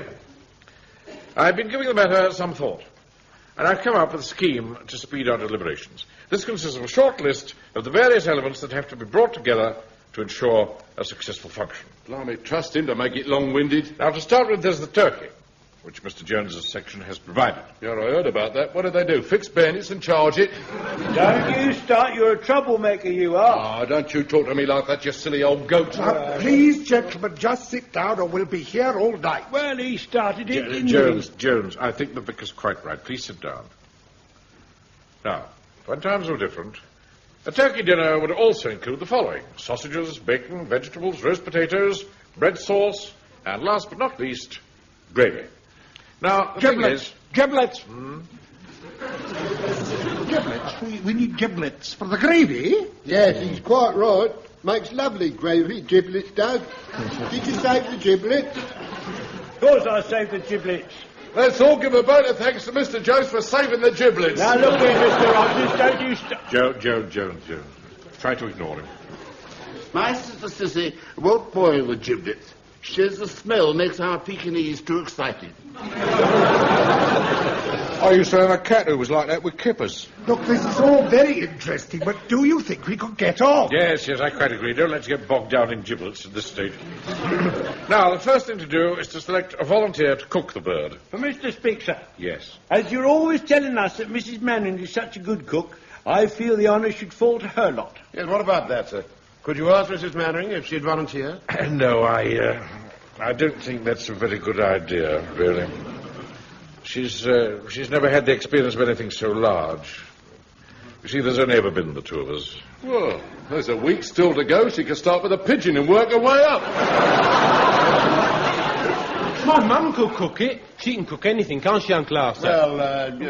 I've been giving the matter some thought, and I've come up with a scheme to speed our deliberations. This consists of a short list of the various elements that have to be brought together to ensure a successful function. Blimey, trust him to make it long-winded. Now, to start with, there's the turkey, which Mr. Jones's section has provided. Yeah, I heard about that. What did they do? Fix bayonets and charge it? Don't you start. You're a troublemaker, you are. Oh, don't you talk to me like that, you silly old goat. Please, gentlemen, just sit down or we'll be here all night. Well, he started it, didn't Jones, I think the vicar's quite right. Please sit down. Now, when times were different, a turkey dinner would also include the following: sausages, bacon, vegetables, roast potatoes, bread sauce, and last but not least, gravy. Now, the thing is... Giblets. Giblets? We need giblets for the gravy. Yes, he's quite right. Makes lovely gravy, giblets does. Did you save the giblets? Of course I saved the giblets. Let's all give a vote of thanks to Mr. Jones for saving the giblets. Now, look here, Mr. Hodges, don't you stop... Jones. Try to ignore him. My sister Sissy won't boil the giblets. She says the smell makes our Pekingese too excited. I used to have a cat who was like that with kippers. Look, this is all very interesting, but do you think we could get on? Yes, I quite agree. Don't let's get bogged down in giblets at this stage. Now, the first thing to do is to select a volunteer to cook the bird. For Mr. Speaker, Yes. as you're always telling us that Mrs. Manning is such a good cook, I feel the honour should fall to her lot. Yes, what about that, sir? Could you ask Mrs. Mannering if she'd volunteer? No, I don't think that's a very good idea, really. She's never had the experience of anything so large. You see, there's only ever been the two of us. Well, there's a week still to go. She can start with a pigeon and work her way up. My mum could cook it. She can cook anything, can't she, Uncle Arthur?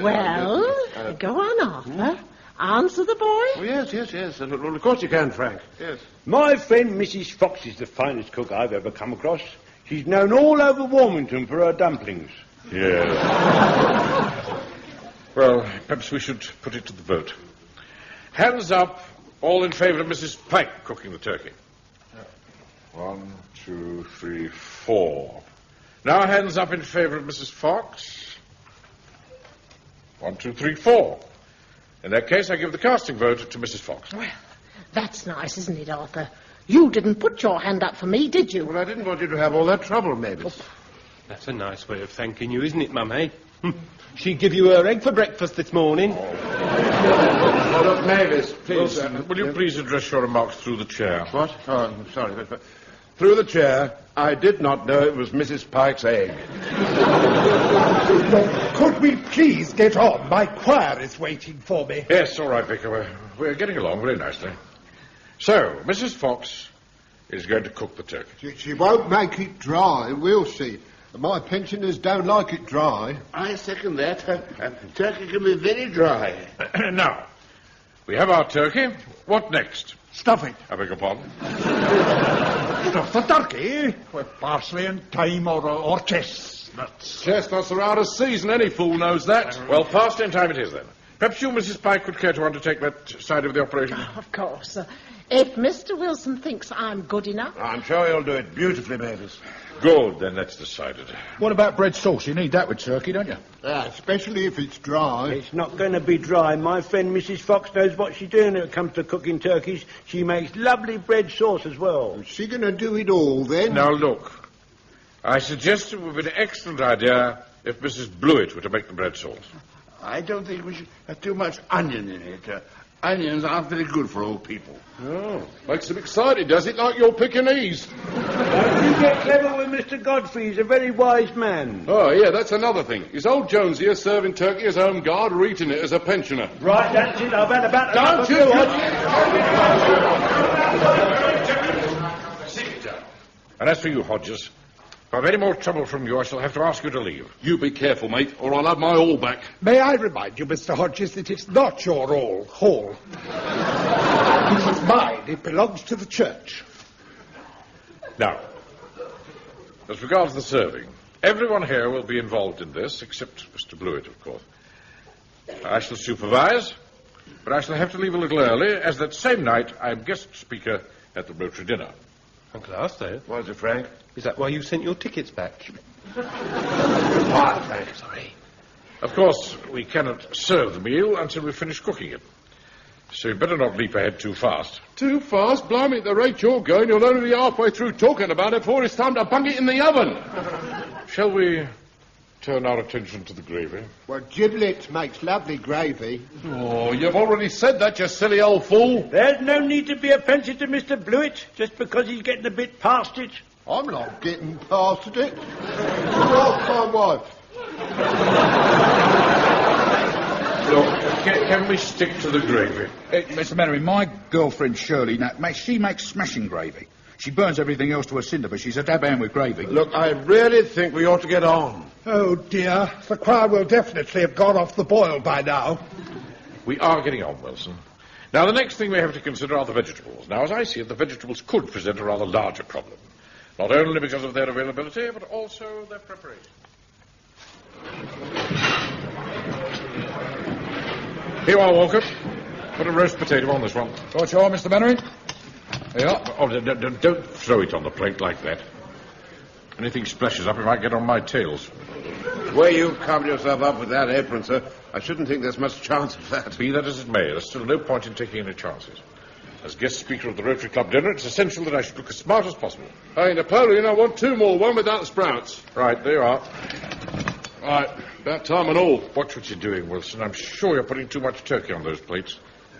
Well, go on, Arthur. Answer the boy. Oh, yes. Well, of course you can, Frank. Yes. My friend Mrs. Fox is the finest cook I've ever come across. She's known all over Warmington for her dumplings. Yes. Well, perhaps we should put it to the vote. Hands up, all in favour of Mrs. Pike cooking the turkey. 1, 2, 3, 4. Now hands up in favour of Mrs. Fox. 1, 2, 3, 4. In that case, I give the casting vote to Mrs. Fox. Well, that's nice, isn't it, Arthur? You didn't put your hand up for me, did you? Well, I didn't want you to have all that trouble, Mavis. That's a nice way of thanking you, isn't it, Mum, eh? She give you her egg for breakfast this morning. Oh, look, Mavis, please. Wilson, will you please address your remarks through the chair? What? Oh, I'm sorry. But through the chair, I did not know it was Mrs. Pike's egg. Could we please get on? My choir is waiting for me. Yes, all right, Vicar. We're getting along very nicely. So, Mrs. Fox is going to cook the turkey. She won't make it dry, will she? My pensioners don't like it dry. I second that. Turkey can be very dry. Now, we have our turkey. What next? Stuff it. I beg your pardon? Stuff the turkey with parsley and thyme or chestnuts. Chestnuts are out of season. Any fool knows that. Well, past in time it is, then. Perhaps you, Mrs. Pike, would care to undertake that side of the operation? Of course. If Mr. Wilson thinks I'm good enough... I'm sure he'll do it beautifully, Mavis. Good, then that's decided. What about bread sauce? You need that with turkey, don't you? Especially if it's dry. It's not going to be dry. My friend Mrs. Fox knows what she's doing when it comes to cooking turkeys. She makes lovely bread sauce as well. Is she going to do it all, then? Now, look. I suggest it would be an excellent idea if Mrs. Blewett were to make the bread sauce. I don't think we should have too much onion in it. Onions aren't very good for old people. Oh, makes them excited, does it? Like your Pekingese. Don't you get clever with Mr. Godfrey. He's a very wise man. Oh, yeah, that's another thing. Is old Jones here serving turkey as home guard or eating it as a pensioner? Right, that's it. I've had about Don't you... Sit down. And as for you, Hodges, if I've any more trouble from you, I shall have to ask you to leave. You be careful, mate, or I'll have my all back. May I remind you, Mr. Hodges, that it's not your hall. It is mine. It belongs to the church. Now, as regards the serving, everyone here will be involved in this, except Mr. Blewett, of course. I shall supervise, but I shall have to leave a little early, as that same night I'm guest speaker at the Rotary dinner. Uncle Arthur? What is it, Frank? Is that why you sent your tickets back? What, Frank? Sorry. Of course, we cannot serve the meal until we finish cooking it. So you'd better not leap ahead too fast. Too fast? Blimey, at the rate you're going, you'll only be halfway through talking about it before it's time to bung it in the oven. Shall we turn our attention to the gravy? Well, giblets makes lovely gravy. Oh, you've already said that, you silly old fool. There's no need to be offensive to Mr. Blewett, just because he's getting a bit past it. I'm not getting past it. Ask my wife. Look, can we stick to the gravy? Mr. Mainwaring, my girlfriend Shirley, she makes smashing gravy. She burns everything else to a cinder, but she's a dab hand with gravy. Look, I really think we ought to get on. Oh, dear. The choir will definitely have gone off the boil by now. We are getting on, Wilson. Now, the next thing we have to consider are the vegetables. Now, as I see it, the vegetables could present a rather larger problem. Not only because of their availability, but also their preparation. Here you are, Walker. Put a roast potato on this one. Right, you are, Mr. Mainwaring. Here you are. Oh, don't throw it on the plate like that. Anything splashes up, it might get on my tails. The way you covered yourself up with that apron, sir, I shouldn't think there's much chance of that. Be that as it may, there's still no point in taking any chances. As guest speaker of the Rotary Club dinner, it's essential that I should look as smart as possible. Hey, Napoleon, I want 2 more, one without the sprouts. Right, there you are. Right, about time and all. Watch what you're doing, Wilson. I'm sure you're putting too much turkey on those plates.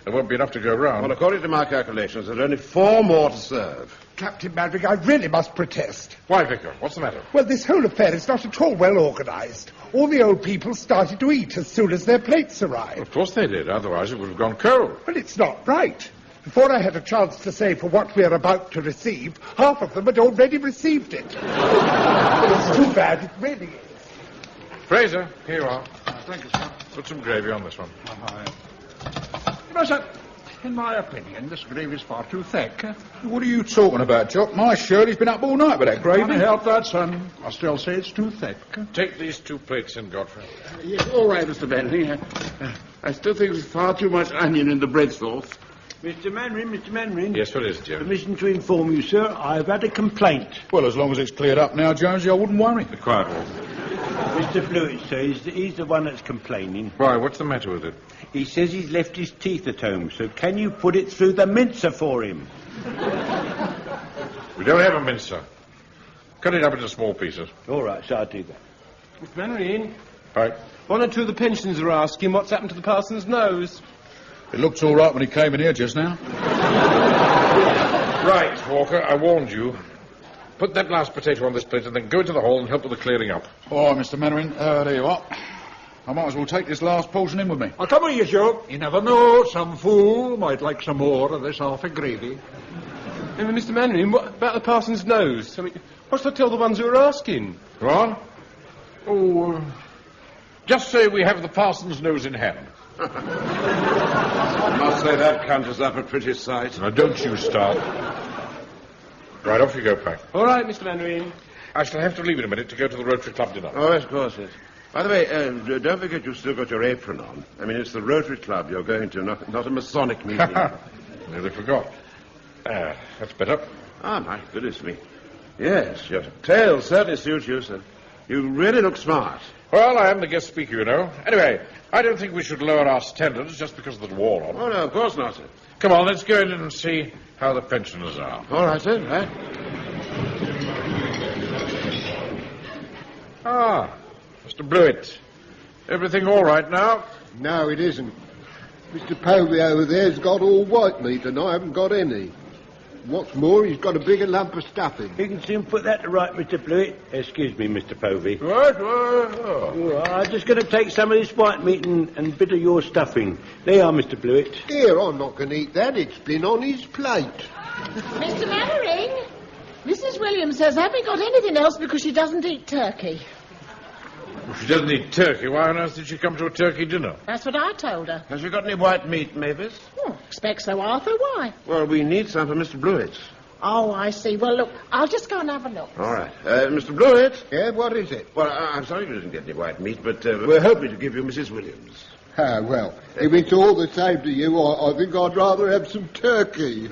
There won't be enough to go round. Well, according to my calculations, there's only 4 more to serve. Captain Maverick, I really must protest. Why, Vicar? What's the matter? Well, this whole affair is not at all well organised. All the old people started to eat as soon as their plates arrived. Of course they did. Otherwise it would have gone cold. Well, it's not right. Before I had a chance to say for what we are about to receive, half of them had already received it. It's too bad, it really is. Fraser, here you are. Thank you, sir. Put some gravy on this one. You know, sir, in my opinion, this gravy's far too thick. What are you talking about, Jock? My Shirley's been up all night with that gravy. Can't help that, son. I still say it's too thick. Take these 2 plates in, Godfrey. Yes, all right, Mr. Bentley. I still think there's far too much onion in the bread sauce. Mr. Mainwaring. Yes, what is it, Joe? Permission to inform you, sir, I've had a complaint. Well, as long as it's cleared up now, Jonesy, I wouldn't worry. Be quiet, Walter. Mr. Blewett, sir, he's the one that's complaining. Why, what's the matter with it? He says he's left his teeth at home, so can you put it through the mincer for him? We don't have a mincer. Cut it up into small pieces. All right, so I'll do that. Mr. Mainwaring, Right. 1 or 2 of the pensioners are asking what's happened to the parson's nose. It looked all right when he came in here just now. Right, Walker, I warned you. Put that last potato on this plate and then go into the hall and help with the clearing up. All right, Mr. Mainwaring. There you are. I might as well take this last portion in with me. I'll come with you, Joe. You never know. Some fool might like some more of this half a gravy. Mr. Mainwaring, what about the parson's nose? I mean, what's to tell the ones who are asking? Go on. Oh, just say we have the parson's nose in hand. I must say that conjures up a pretty sight. Now, don't you start. Right, off you go, Pack. All right, Mr. Mainwaring. I shall have to leave in a minute to go to the Rotary Club dinner. Oh, yes, of course, yes. By the way, don't forget you've still got your apron on. I mean, it's the Rotary Club you're going to, not a Masonic meeting. Nearly forgot. That's better. Ah, my goodness me. Yes, your tail certainly suits you, sir. You really look smart. Well, I am the guest speaker, you know. Anyway, I don't think we should lower our standards just because of the war on. Oh, no, of course not, sir. Come on, let's go in and see how the pensioners are. All right, sir, right. Ah, Mr. Blewett. Everything all right now? No, it isn't. Mr. Povey over there's got all white meat and I haven't got any. What's more, he's got a bigger lump of stuffing. You can soon put that to right, Mr. Blewett. Excuse me, Mr. Povey. Right. I'm just going to take some of this white meat and a bit of your stuffing. There you are, Mr. Blewett. Here, I'm not going to eat that. It's been on his plate. Mr. Mainwaring, Mrs. Williams says, have we got anything else because she doesn't eat turkey? If she doesn't eat turkey, why on earth did she come to a turkey dinner? That's what I told her. Has she got any white meat, Mavis? Expect so, Arthur. Why? Well, we need some for Mr. Blewett. Oh, I see. Well, look, I'll just go and have a look. All right. Mr. Blewett? Yeah, what is it? Well, I'm sorry you didn't get any white meat, but we're hoping to give you Mrs. Williams. Ah, well, if it's all the same to you, I think I'd rather have some turkey.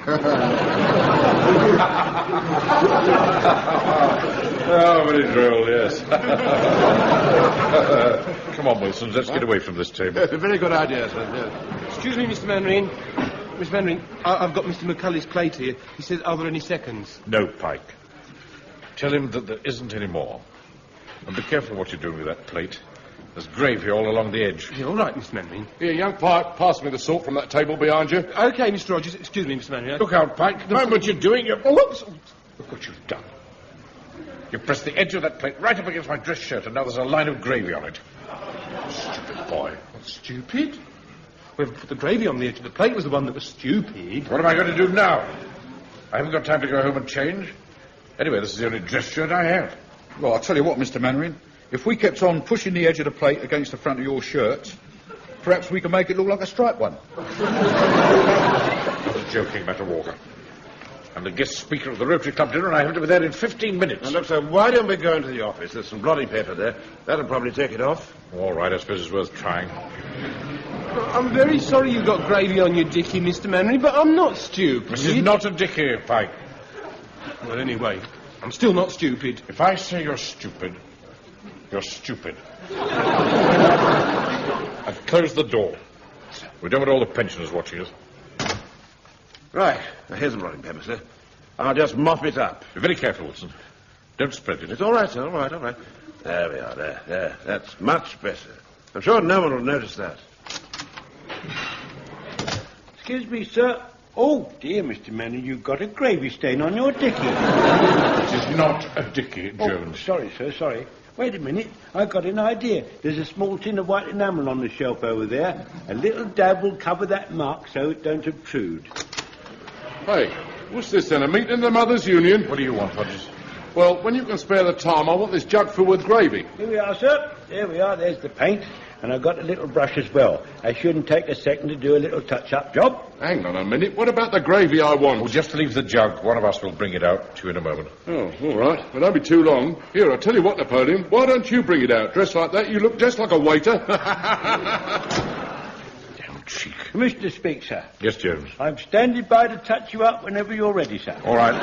Oh, very droll, yes. Come on, Wilson, let's get away from this table. A very good idea, sir. Excuse me, Mr. Mainwaring. Mr. Mainwaring, I've got Mr. McCulley's plate here. He says, are there any seconds? No, Pike. Tell him that there isn't any more. And be careful what you're doing with that plate. There's gravy all along the edge. Yeah, all right, Mr. Mainwaring. Here, young Pike, pass me the salt from that table behind you. OK, Mr. Rogers. Excuse me, Mr. Mainwaring. Look out, Pike. Mind what you're doing. Oh, whoops. Look what you've done. You pressed the edge of that plate right up against my dress shirt, and now there's a line of gravy on it. Stupid boy. What's stupid? Whoever put the gravy on the edge of the plate was the one that was stupid. What am I going to do now? I haven't got time to go home and change. Anyway, this is the only dress shirt I have. Well, I'll tell you what, Mr. Mainwaring. If we kept on pushing the edge of the plate against the front of your shirt, perhaps we can make it look like a striped one. I was joking, Matter Walker. I'm the guest speaker of the Rotary Club dinner, and I have to be there in 15 minutes. Now, look, sir, why don't we go into the office? There's some blotting paper there. That'll probably take it off. All right, I suppose it's worth trying. I'm very sorry you got gravy on your dicky, Mr. Mainwaring, but I'm not stupid. This is not a dicky, Pike. Well, anyway, I'm still not stupid. If I say you're stupid, you're stupid. I've closed the door. We don't want all the pensioners watching us. Right. Now, here's the blotting paper, sir. I'll just mop it up. Be very careful, Wilson. Don't spread it. It's all right, sir. All right, all right. There we are. There. That's much better. I'm sure no one will notice that. Excuse me, sir. Oh, dear, Mr. Manning, you've got a gravy stain on your dicky. It is not a dicky, Jones. Sorry, sir, sorry. Wait a minute, I've got an idea. There's a small tin of white enamel on the shelf over there. A little dab will cover that mark so it don't obtrude. Hey, what's this then, a meeting in the Mothers' Union? What do you want, Hodges? Well, when you can spare the time, I want this jug filled with gravy. Here we are, sir. There we are, there's the paint. And I've got a little brush as well. I shouldn't take a second to do a little touch-up job. Hang on a minute, what about the gravy I want? Well, just leave the jug. One of us will bring it out to you in a moment. Oh, all right. Well, don't be too long. Here, I'll tell you what, Napoleon. Why don't you bring it out? Dressed like that, you look just like a waiter. Damn cheek. Commissioner speaks, sir. Yes, Jones. I'm standing by to touch you up whenever you're ready, sir. All right.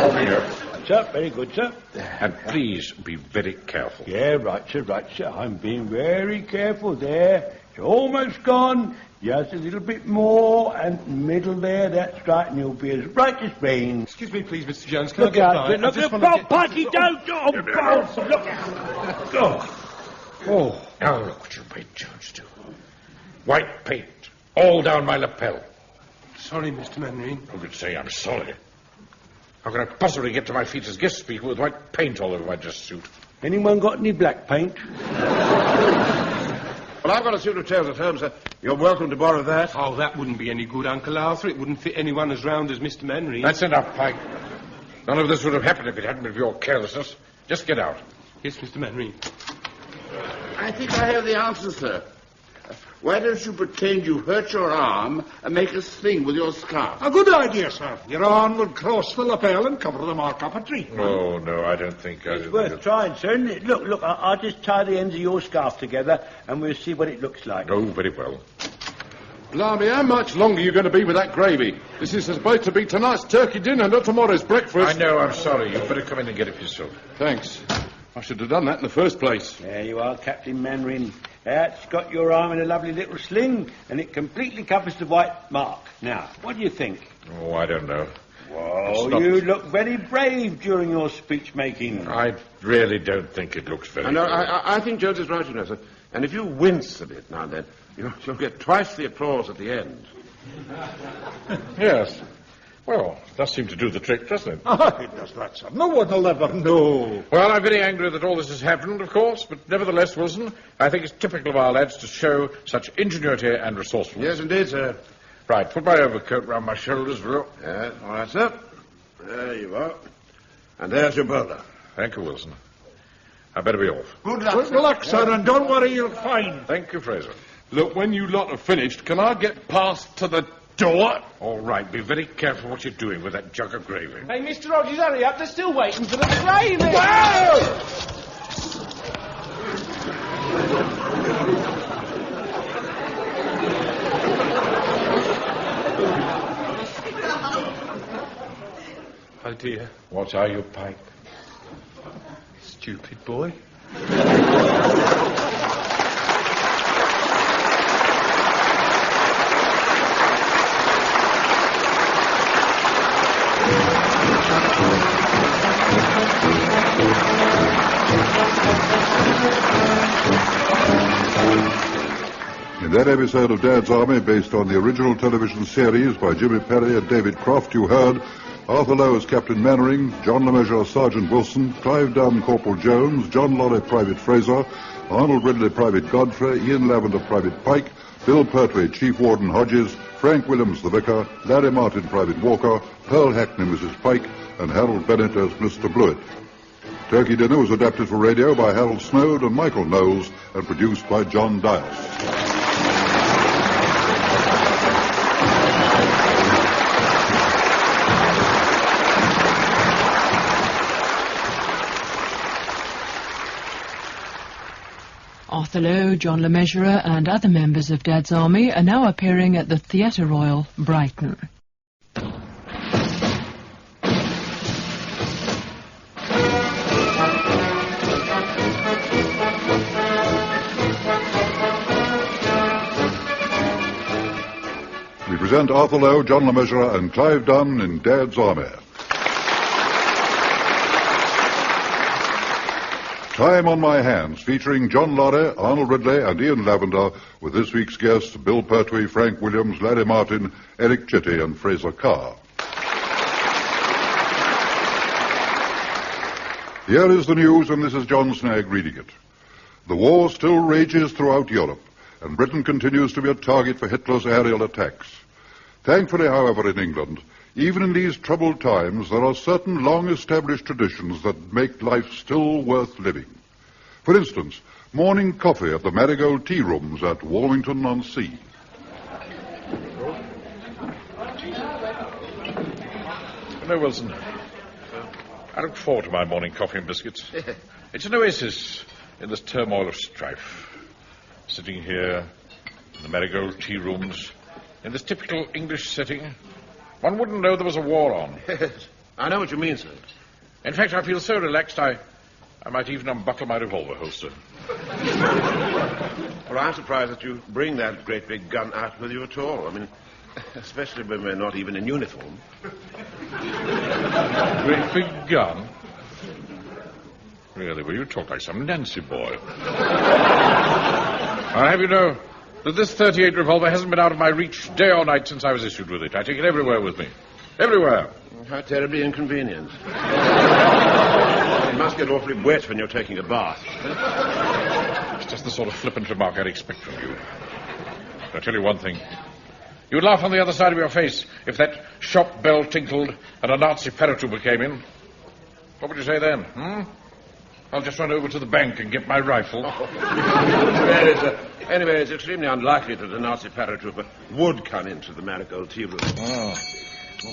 Over here. Sir, very good, sir. And please be very careful. Yeah, right, sir. I'm being very careful there. It's almost gone. Just a little bit more, and middle there, that's right, and you'll be as bright as rain. Excuse me, please, Mr. Jones. Can Look I get out, by? look out, party, don't! Look out! Oh, now look what you made Jones do. White paint all down my lapel. Sorry, Mr. Mainwaring. Who could say I'm sorry? How can I possibly get to my feet as guest speaker with white paint all over my dress suit? Anyone got any black paint? Well, I've got a suit of tails at home, sir. You're welcome to borrow that. Oh, that wouldn't be any good, Uncle Arthur. It wouldn't fit anyone as round as Mr. Mainwaring. That's enough, Pike. None of this would have happened if it hadn't been for your carelessness. Just get out. Yes, Mr. Mainwaring. I think I have the answer, sir. Why don't you pretend you hurt your arm and make a sling with your scarf? A good idea, sir. Your arm will cross the lapel and cover the mark up a tree. Oh, no, I don't think I... It's worth trying, sir, isn't it? Look, I'll just tie the ends of your scarf together, and we'll see what it looks like. Oh, very well. Blimey, how much longer are you going to be with that gravy? This is supposed to be tonight's turkey dinner, not tomorrow's breakfast. I know, I'm sorry. You'd better come in and get it yourself. Thanks. I should have done that in the first place. There you are, Captain Mainwaring. That's got your arm in a lovely little sling, and it completely covers the white mark. Now, what do you think? Oh, I don't know. Well, you look very brave during your speech-making. I really don't think it looks very No, I think Jones is right, you know, sir. And if you wince a bit now and then, you'll get twice the applause at the end. Yes. Well, it does seem to do the trick, doesn't it? Oh, it does that, sir. No one will ever know. Well, I'm very angry that all this has happened, of course, but nevertheless, Wilson, I think it's typical of our lads to show such ingenuity and resourcefulness. Yes, indeed, sir. Right, put my overcoat round my shoulders, will you? Yes, all right, sir. There you are. And there's your bowler. Thank you, Wilson. I better be off. Good luck, Good luck, sir, and don't worry, you'll find. Thank you, Fraser. Look, when you lot have finished, can I get past to the door? All right, be very careful what you're doing with that jug of gravy. Hey, Mr. Rogers, hurry up. They're still waiting for the gravy. Oh, dear. What are you, Pike? Stupid boy. In that episode of Dad's Army, based on the original television series by Jimmy Perry and David Croft, you heard Arthur Lowe as Captain Mainwaring, John LeMessurier as Sergeant Wilson, Clive Dunn Corporal Jones, John Lorry Private Fraser, Arnold Ridley Private Godfrey, Ian Lavender Private Pike, Bill Pertwee Chief Warden Hodges, Frank Williams the Vicar, Larry Martin Private Walker, Pearl Hackney Mrs. Pike, and Harold Bennett as Mr. Blewett. Turkey Dinner was adapted for radio by Harold Snowd and Michael Knowles and produced by John Dias. Arthur Lowe, John LeMessurier and other members of Dad's Army are now appearing at the Theatre Royal, Brighton. We present Arthur Lowe, John LeMessurier and Clive Dunn in Dad's Army. Time on My Hands, featuring John Lorry, Arnold Ridley, and Ian Lavender, with this week's guests Bill Pertwee, Frank Williams, Larry Martin, Eric Chitty, and Fraser Carr. Here is the news, and this is John Snagg reading it. The war still rages throughout Europe, and Britain continues to be a target for Hitler's aerial attacks. Thankfully, however, in England, even in these troubled times, there are certain long-established traditions that make life still worth living. For instance, morning coffee at the Marigold Tea Rooms at Warmington-on-Sea. Hello, Wilson. I look forward to my morning coffee and biscuits. It's an oasis in this turmoil of strife. Sitting here in the Marigold Tea Rooms, in this typical English setting, one wouldn't know there was a war on. I know what you mean, sir. In fact, I feel so relaxed, I might even unbuckle my revolver holster. Well, I'm surprised that you bring that great big gun out with you at all. I mean, especially when we're not even in uniform. Great big gun? Really, well, you talk like some Nancy boy. I'll have you know that this .38 revolver hasn't been out of my reach day or night since I was issued with it. I take it everywhere with me. Everywhere. How terribly inconvenient. It must get awfully wet when you're taking a bath. It's just the sort of flippant remark I'd expect from you. I'll tell you one thing. You'd laugh on the other side of your face if that shop bell tinkled and a Nazi paratrooper came in. What would you say then, I'll just run over to the bank and get my rifle. Anyway, it's extremely unlikely that a Nazi paratrooper would come into the Marigold Tea Room. Oh,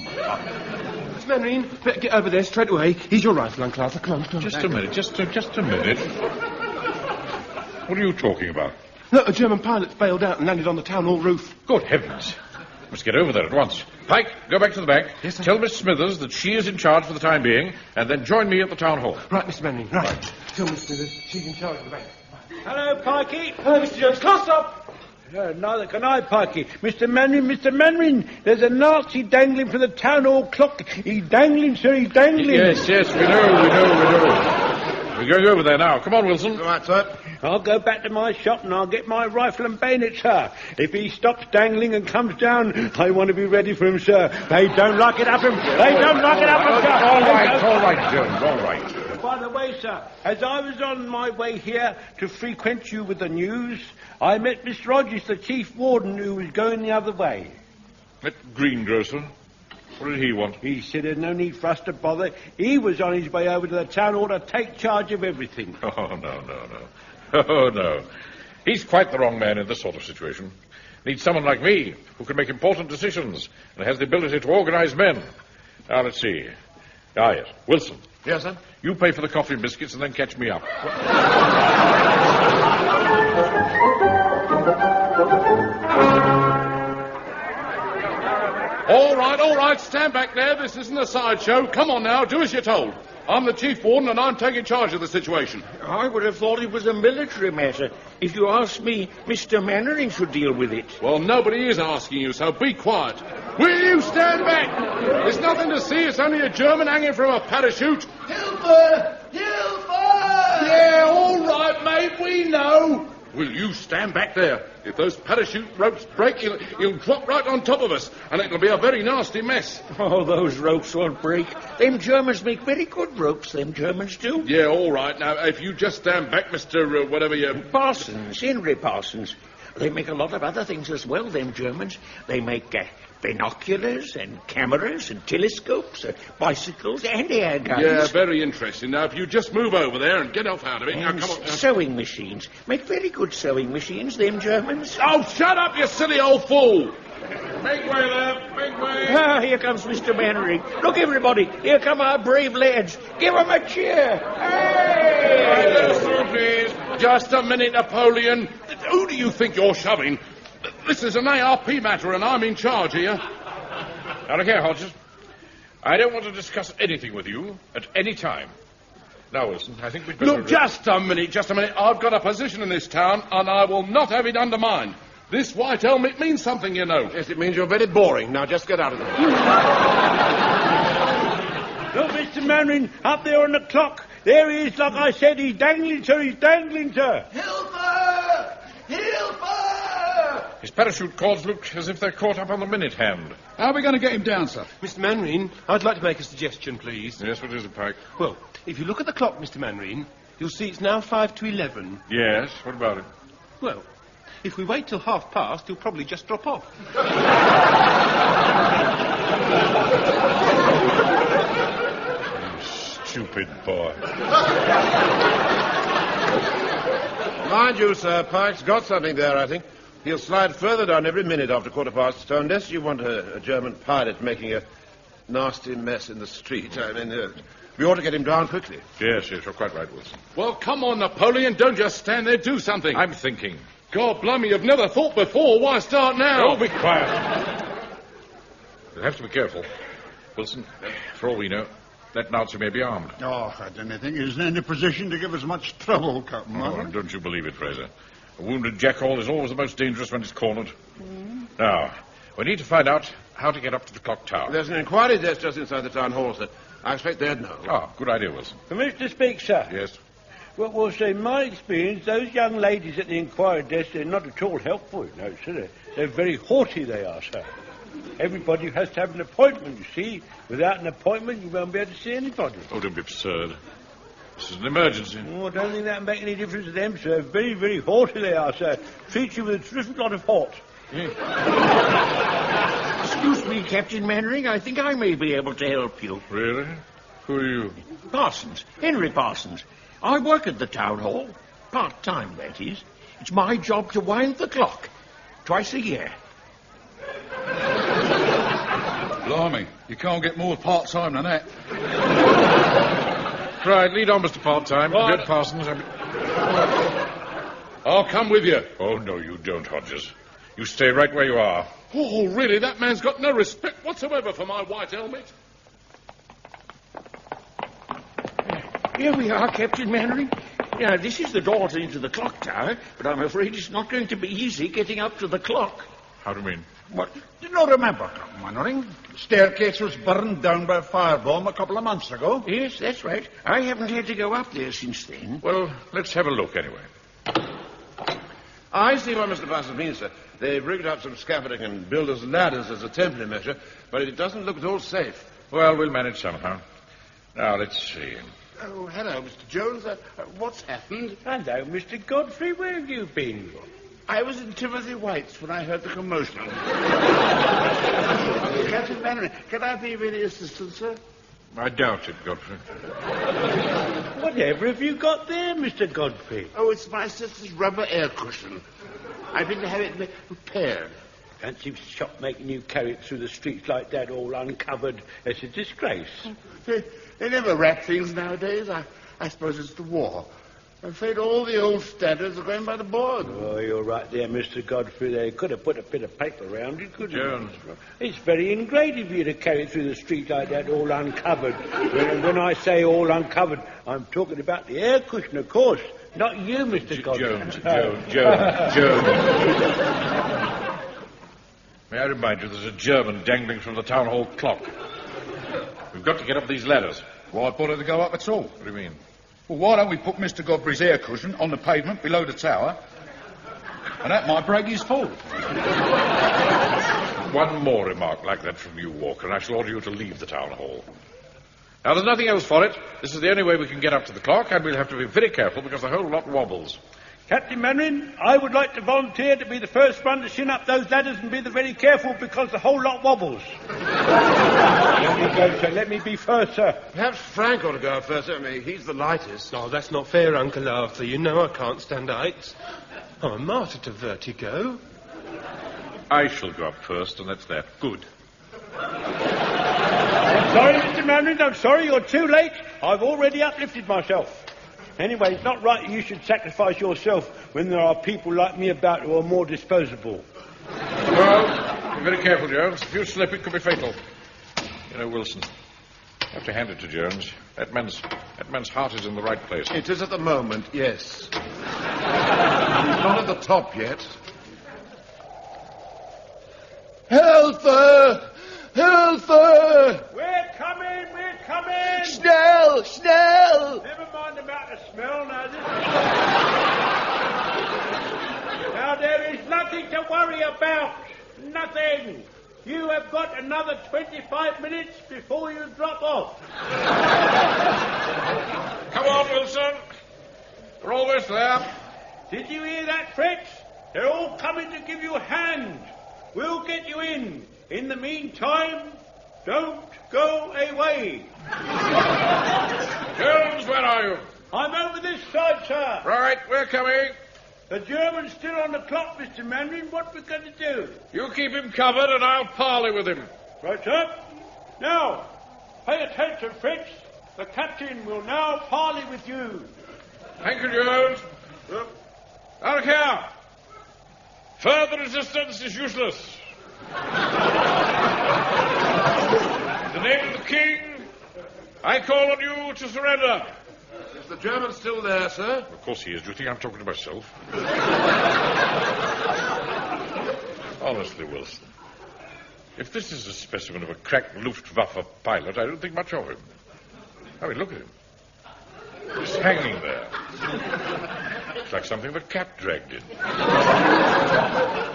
my God. Miss Mainwaring, better get over there straight away. Here's your rifle, Uncle Arthur. Come on. Just a minute. What are you talking about? Look, a German pilot's bailed out and landed on the town hall roof. Good heavens. Must get over there at once. Pike, go back to the bank. Yes, sir. Tell Miss Smithers that she is in charge for the time being, and then join me at the town hall. Right, Mr. Mainwaring, right. Tell Miss Smithers she's in charge of the bank. Hello, Pikey. Hello, Mr. Jones. Can't stop. Neither can I, Pikey. Mr. Mainwaring, there's a Nazi dangling from the town hall clock. He's dangling, sir, he's dangling. Yes, we know. We're going over there now. Come on, Wilson. All right, sir. I'll go back to my shop and I'll get my rifle and bayonet, sir. If he stops dangling and comes down, I want to be ready for him, sir. They don't lock it up him. They don't lock it up him, sir. All right, Jones, all right. By the way, sir, as I was on my way here to frequent you with the news, I met Miss Rogers, the chief warden, who was going the other way. That greengrocer? What did he want? He said there's no need for us to bother. He was on his way over to the town hall to take charge of everything. Oh, no. He's quite the wrong man in this sort of situation. Needs someone like me, who can make important decisions and has the ability to organize men. Now, let's see. Yes. Wilson. Yes, sir? You pay for the coffee and biscuits and then catch me up. All right, stand back there. This isn't a sideshow. Come on now, do as you're told. I'm the chief warden and I'm taking charge of the situation. I would have thought it was a military matter. If you ask me, Mr. Mainwaring should deal with it. Well, nobody is asking you, so be quiet. Will you stand back? There's nothing to see. It's only a German hanging from a parachute. Hilfer! Yeah, all right, mate, we know. Will you stand back there? If those parachute ropes break, he'll drop right on top of us, and it'll be a very nasty mess. Oh, those ropes won't break. Them Germans make very good ropes, them Germans do. Yeah, all right. Now, if you just stand back, Mr. whatever you... Parsons, Henry Parsons. They make a lot of other things as well, them Germans. They make binoculars and cameras and telescopes, bicycles and air guns. Yeah, very interesting. Now, if you just move over there and get off out of it. Now, And come on. sewing machines. Make very good sewing machines, them Germans. Oh, shut up, you silly old fool! Make way there, make way. Ah, here comes Mr. Mainwaring. Look, everybody, here come our brave lads. Give them a cheer. Hey! Right there, sir, please. Just a minute, Napoleon. Who do you think you're shoving? This is an ARP matter, and I'm in charge here. Now, look here, Hodges. I don't want to discuss anything with you at any time. Now, Wilson, I think we'd better... Look, just a minute. I've got a position in this town, and I will not have it undermined. This white helmet means something, you know. Yes, it means you're very boring. Now, just get out of there. Look, Mr. Mainwaring, up there on the clock, There he is, like I said. He's dangling, sir. He's dangling, sir. Helper! Helper! His parachute cords look as if they're caught up on the minute hand. How are we going to get him down, sir? Mr. Mainwaring, I'd like to make a suggestion, please. Yes, what is it, Pike? Well, if you look at the clock, Mr. Mainwaring, you'll see it's now 5 to 11. Yes, what about it? Well, if we wait till past, he'll probably just drop off. Stupid boy. Mind you, sir, Pike's got something there, I think. He'll slide further down every minute after 15:15, so unless you want a German pilot making a nasty mess in the street, we ought to get him down quickly. Yes, you're quite right, Wilson. Well, come on, Napoleon. Don't just stand there. Do something. I'm thinking. God blimey, you've never thought before. Why start now? Oh, be quiet. You'll have to be careful. Wilson, for all we know, that Nazi may be armed. Oh, I don't think he's in any position to give us much trouble, Captain. Oh, don't you believe it, Fraser. A wounded jackal is always the most dangerous when he's cornered. Now, we need to find out how to get up to the clock tower. There's an inquiry desk just inside the town hall, sir. I expect they'd know. Ah, good idea, Wilson. Permission to speak, sir? Yes. Well, sir, in my experience, those young ladies at the inquiry desk, they're not at all helpful, you know, sir. They're very haughty, they are, sir. Everybody has to have an appointment, you see. Without an appointment, you won't be able to see anybody. Oh, don't be absurd. This is an emergency. Oh, I don't think that'll make any difference to them, sir. Very, very haughty they are, sir. Treat you with a terrific lot of hot. Excuse me, Captain Mainwaring. I think I may be able to help you. Really? Who are you? Parsons. Henry Parsons. I work at the town hall. Part-time, that is. It's my job to wind the clock. Twice a year. Blimey, you can't get more part-time than that. Right, lead on, Mr. Part-Time. Good Parsons. I'll come with you. Oh, no, you don't, Hodges. You stay right where you are. Oh, really? That man's got no respect whatsoever for my white helmet. Here we are, Captain Mainwaring. Now, this is the door into the clock tower, but I'm afraid it's not going to be easy getting up to the clock. How do you mean? What? You not remember, Captain Mainwaring? The staircase was burned down by a firebomb a couple of months ago. Yes, that's right. I haven't had to go up there since then. Well, let's have a look anyway. I see what Mr. Parsons means, sir. They've rigged up some scaffolding and builders' ladders as a temporary measure, but it doesn't look at all safe. Well, we'll manage somehow. Now, let's see. Oh, hello, Mr. Jones. What's happened? Hello, Mr. Godfrey. Where have you been? I was in Timothy White's when I heard the commotion. Captain Mainwaring, can I be of any assistance, sir? I doubt it, Godfrey. Whatever have you got there, Mr. Godfrey? Oh, it's my sister's rubber air cushion. I've been to have it repaired. Fancy shop making you carry it through the streets like that, all uncovered. It's a disgrace. They never wrap things nowadays. I suppose it's the war. I'm afraid all the old standards are going by the board. Oh, you're right there, Mr. Godfrey. They could have put a bit of paper around it, couldn't Jones. they? It's very ingrate of you to carry it through the street like that, all uncovered. When I say all uncovered, I'm talking about the air cushion, of course. Not you, Mr. Godfrey. Jones. May I remind you, there's a German dangling from the town hall clock. We've got to get up these ladders. Why bother to go up at all? What do you mean? Well, why don't we put Mr. Godfrey's air cushion on the pavement below the tower, and that might break his fall. One more remark like that from you, Walker, and I shall order you to leave the town hall. Now, there's nothing else for it. This is the only way we can get up to the clock, and we'll have to be very careful because the whole lot wobbles. Captain Mainwaring, I would like to volunteer to be the first one to shin up those ladders and be very careful because the whole lot wobbles. Let me go, sir. Let me be first, sir. Perhaps Frank ought to go up first. I mean, he's the lightest. Oh, that's not fair, Uncle Arthur. You know I can't stand heights. I'm a martyr to vertigo. I shall go up first, and that's that. Good. I'm sorry, Mr. Mainwaring. I'm sorry. You're too late. I've already uplifted myself. Anyway, it's not right you should sacrifice yourself when there are people like me about who are more disposable. Well, be very careful, Jones. If you slip, it could be fatal. You know, Wilson, you have to hand it to Jones. That man's heart is in the right place. It is at the moment, yes. He's not at the top yet. Helfer! Helfer! We're coming! We're coming! Schnell! Schnell! Never mind. spell now. Now, there is nothing to worry about. Nothing. You have got another 25 minutes before you drop off. Come on, Wilson. We're almost there. Did you hear that, Fritz? They're all coming to give you a hand. We'll get you in. In the meantime, don't go away. Jones, where are you? I'm over this side, sir. Right, we're coming. The German's still on the clock, Mr. Mainwaring. What we going to do? You keep him covered and I'll parley with him. Right, sir. Now, pay attention, Fritz. The captain will now parley with you. Thank you, Jones. Out here. Further resistance is useless. In the name of the king, I call on you to surrender. Is the German still there, sir? Of course he is. Do you think I'm talking to myself? Honestly, Wilson, if this is a specimen of a crack Luftwaffe pilot, I don't think much of him. I mean, look at him. He's hanging there. Looks like something the cat dragged in.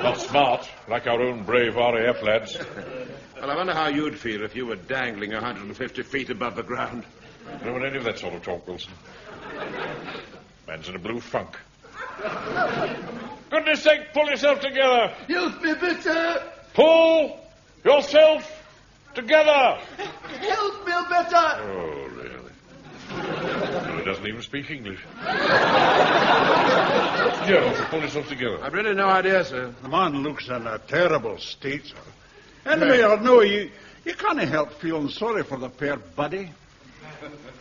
Not smart, like our own brave RAF lads. Well, I wonder how you'd feel if you were dangling 150 feet above the ground. I don't want any of that sort of talk, Wilson. Man's in a blue funk. Goodness sake, pull yourself together. Help me, bitte! Pull yourself together. Help me, bitte! Oh, really? Well, he doesn't even speak English. Joe, pull yourself together. I've really no idea, sir. The man looks in a terrible state, sir. Anyway, I know you can't help feeling sorry for the poor buddy.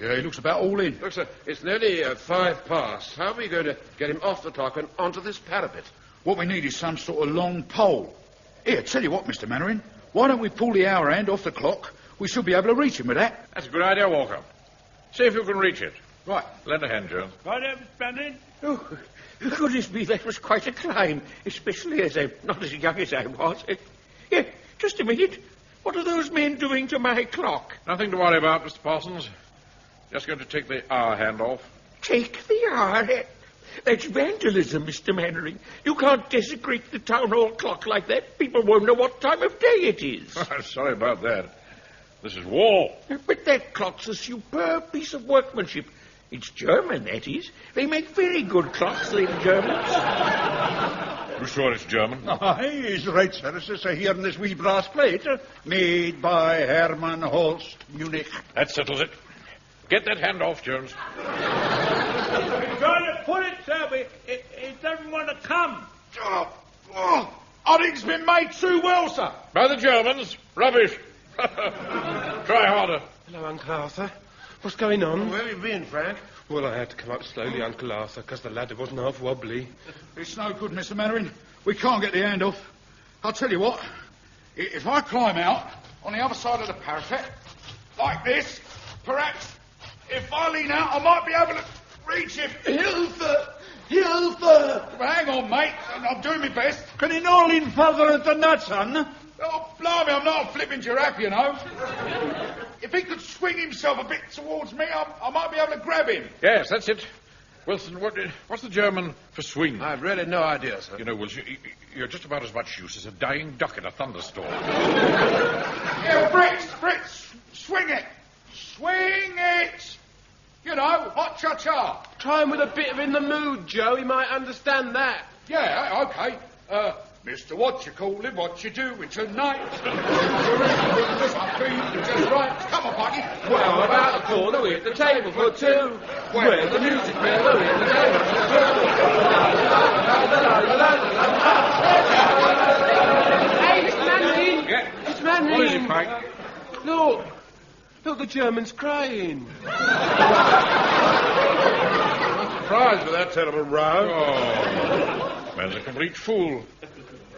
Yeah, he looks about all in. Look, sir, it's nearly 5 past. How are we going to get him off the clock and onto this parapet? What we need is some sort of long pole. Here, tell you what, Mr. Mainwaring. Why don't we pull the hour hand off the clock? We should be able to reach him with that. That's a good idea, Walker. See if you can reach it. Right. Lend a hand, Jones. Right, Mr. Mainwaring. Oh, goodness me, that was quite a climb, especially as I'm not as young as I was. Here, just a minute. What are those men doing to my clock? Nothing to worry about, Mr. Parsons. Just going to take the hour hand off. Take the hour hand? That's vandalism, Mr. Mainwaring. You can't desecrate the town hall clock like that. People won't know what time of day it is. Sorry about that. This is war. But that clock's a superb piece of workmanship. It's German, that is. They make very good clocks, them Germans. You sure it's German? Aye, he's right, sir. It's just here in this wee brass plate, made by Hermann Holst, Munich. That settles it. Get that hand off, Jones. We're trying to pull it, sir, but it doesn't want to come. I think it's been made too well, sir. By the Germans? Rubbish. Try harder. Hello, Uncle Arthur. What's going on? Where have you been, Frank? Well, I had to come up slowly, Uncle Arthur, because the ladder wasn't half wobbly. It's no good, Mr. Mainwaring. We can't get the hand off. I'll tell you what. If I climb out on the other side of the parapet, like this, perhaps, if I lean out, I might be able to reach him. Hilfe! Hilfe! Hang on, mate. I'm doing my best. Can he not lean further than that, son? Oh, blimey, I'm not a flipping giraffe, you know. If he could swing himself a bit towards me, I might be able to grab him. Yes, that's it. Wilson, what's the German for swing? I've really no idea, sir. You know, Wilson, you're just about as much use as a dying duck in a thunderstorm. Yeah, Fritz, swing it. Swing it. You know, hot cha-cha. Try him with a bit of in the mood, Joe. He might understand that. Yeah, okay. Mr. What you call it, what you doing tonight? Just right. Come on, buddy. Well, about the corner, we're at the table for two. Where the music mellow in the table for two. Hey, Mr. Mainwaring. Yeah. Mr. Mainwaring. What is it, Frank? Look, the German's crying. Surprised with that terrible row. Oh, man's a complete fool.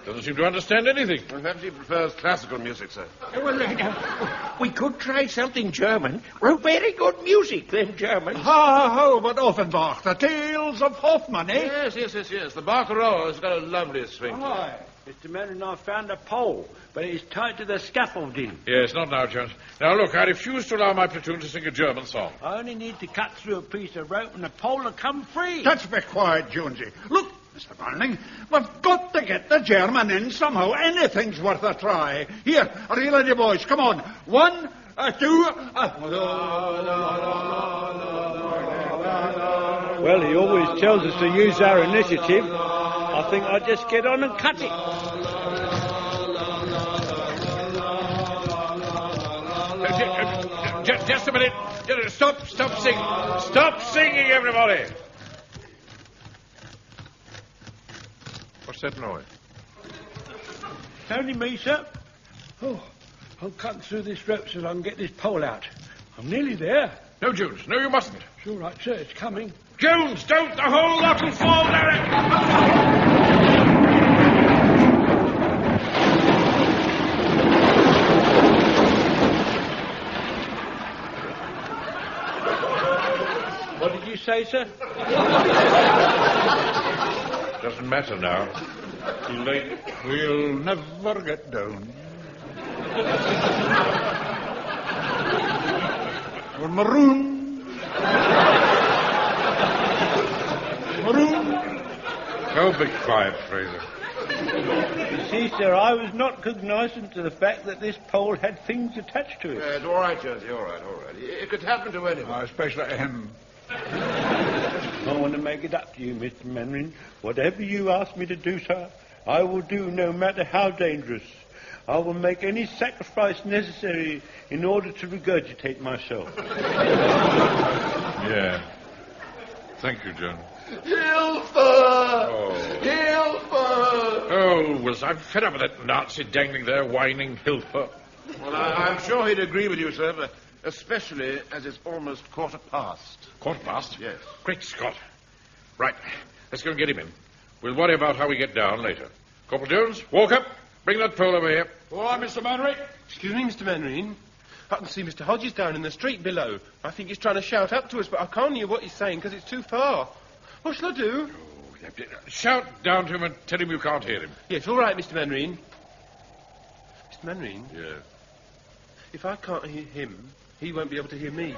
Doesn't seem to understand anything. Perhaps he prefers classical music, sir. Well, we could try something German. We're very good music, them Germans. How about Offenbach, the Tales of Hoffmann, eh? Yes. The Barcaroa has got a lovely swing. Aye. Mr. Mainwaring, I found a pole. but it's tied to the scaffolding. Yes, not now, Jones. Now, look, I refuse to allow my platoon to sing a German song. I only need to cut through a piece of rope and the pole will come free. Let's be quiet, Jonesy. Look, Mr. Manning, we've got to get the German in somehow. Anything's worth a try. Here, reel it, you boys. Come on. 1, 2... Well, he always tells us to use our initiative. I think I'll just get on and cut it. Just a minute. Stop singing. Stop singing, everybody. What's that noise? It's only me, sir. Oh, I'll cut through this rope so I can get this pole out. I'm nearly there. No, Jones. No, you mustn't. It's all right, sir. It's coming. Jones, don't! The whole lot will fall down. What did you say, sir? Doesn't matter now. Too late. We'll never get down. We're marooned. Oh, be quiet, Fraser. You see, sir, I was not cognizant to the fact that this pole had things attached to it. It's all right, Jonesy, all right. It could happen to anyone. Especially him. I want to make it up to you, Mr. Mainwaring. Whatever you ask me to do, sir, I will do, no matter how dangerous. I will make any sacrifice necessary in order to regurgitate myself. Yeah. Thank you, John. Hilfer! Oh. Hilfer! Oh, Wilson, I'm fed up with that Nazi dangling there, whining Hilfer. Well, I'm sure he'd agree with you, sir, but especially as it's almost 1:15. 1:15? Yes. Great Scott. Right. Let's go and get him in. We'll worry about how we get down later. Corporal Jones, walk up. Bring that pole over here. All right, Mr. Mainwaring. Excuse me, Mr. Mainwaring. I can see Mr. Hodges down in the street below. I think he's trying to shout up to us, but I can't hear what he's saying because it's too far. What shall I do? Shout down to him and tell him you can't hear him. Yes, all right, Mr. Mainwaring. Mr. Mainwaring? Yeah. If I can't hear him, he won't be able to hear me.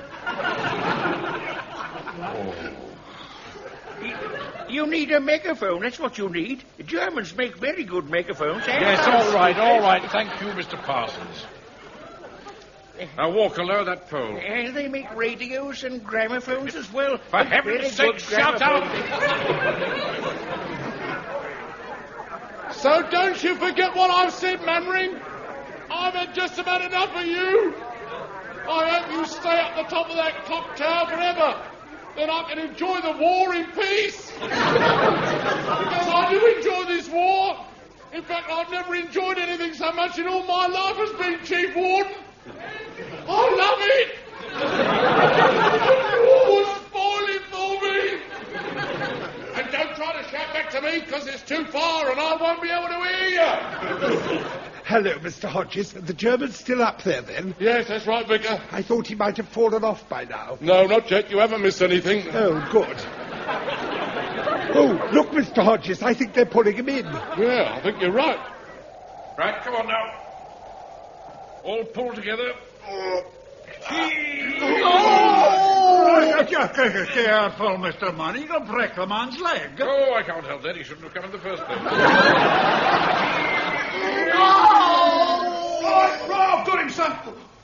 Oh. You need a megaphone, that's what you need. The Germans make very good megaphones. Yes, all right. Thank you, Mr. Parsons. Now, Walker, lower that pole. And they make radios and gramophones as well. For heaven's sake, shout out! So don't you forget what I've said, Mainwaring. I've had just about enough of you. I hope you stay at the top of that clock tower forever. Then I can enjoy the war in peace. Because I do enjoy this war. In fact, I've never enjoyed anything so much in all my life as being Chief Warden. I love it. The war was spoiling for me. And don't try to shout back to me because it's too far and I won't be able to hear you. Hello, Mr. Hodges. The German's still up there, then? Yes, that's right, Vicar. I thought he might have fallen off by now. No, not yet. You haven't missed anything. Oh, good. Oh, look, Mr. Hodges. I think they're pulling him in. Yeah, I think you're right. Right, come on now. All pull together. Careful, Mr. Money. You'll break the man's leg. Oh, I can't help that. He shouldn't have come in the first place. I've got him, son.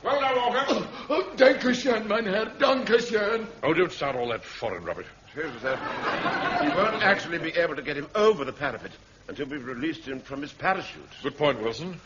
Well, now, Walker. Oh, Dankeschön, mein Herr. Dankeschön. Oh, don't start all that foreign rubbish. Excuse me, sir. We won't actually be able to get him over the parapet until we've released him from his parachute. Good point, Wilson.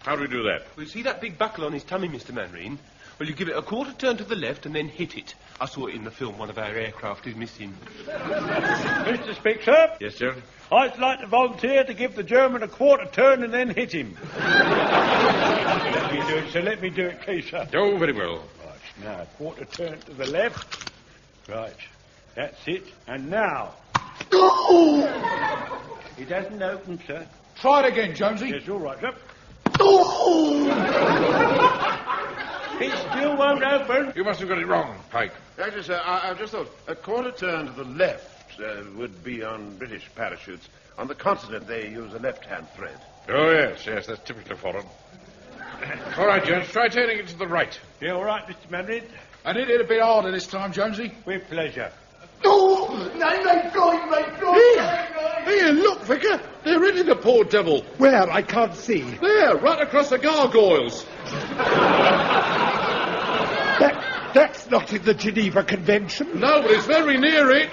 How do we do that? Well, you see that big buckle on his tummy, Mr. Mainwaring? Well, you give it a quarter turn to the left and then hit it. I saw it in the film one of our aircraft is missing. Mr. Speaker? Yes, sir? I'd like to volunteer to give the German a quarter turn and then hit him. Let me do it, sir. Let me do it, please, sir. Oh, very well. Right, now, quarter turn to the left. Right, that's it. And now. It hasn't opened, sir. Try it again, Jonesy. Yes, all right, sir. It still won't open. You must have got it wrong, Pike. Actually, sir, I just thought a quarter turn to the left would be on British parachutes. On the continent, they use a left-hand thread. Oh, yes, that's typically foreign. All right, Jones, try turning it to the right. Yeah, all right, Mr. Mainwaring. I need it a bit harder this time, Jonesy. With pleasure. Oh, they're going. Here, look, Vicar. They're hitting the poor devil. Where? I can't see. There, right across the gargoyles. That's not in the Geneva Convention. No, but it's very near it.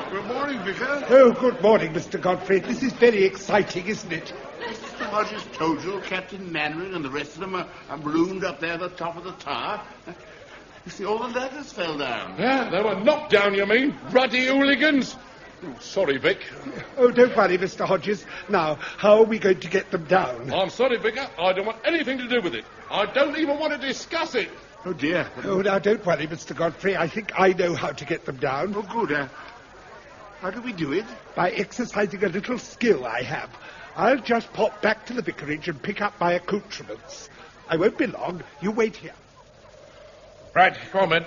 Good morning, Vicar. Oh, good morning, Mr. Godfrey. This is very exciting, isn't it? Mr. Hodges told you Captain Mainwaring and the rest of them are marooned up there at the top of the tower. You see, all the letters fell down. Yeah, they were knocked down, you mean? Ruddy hooligans. Oh, sorry, Vic. Oh, don't worry, Mr. Hodges. Now, how are we going to get them down? I'm sorry, Vicar. I don't want anything to do with it. I don't even want to discuss it. Oh, dear. Oh, now, don't worry, Mr. Godfrey. I think I know how to get them down. Oh, good. How do we do it? By exercising a little skill I have. I'll just pop back to the vicarage and pick up my accoutrements. I won't be long. You wait here. Right, come on, men.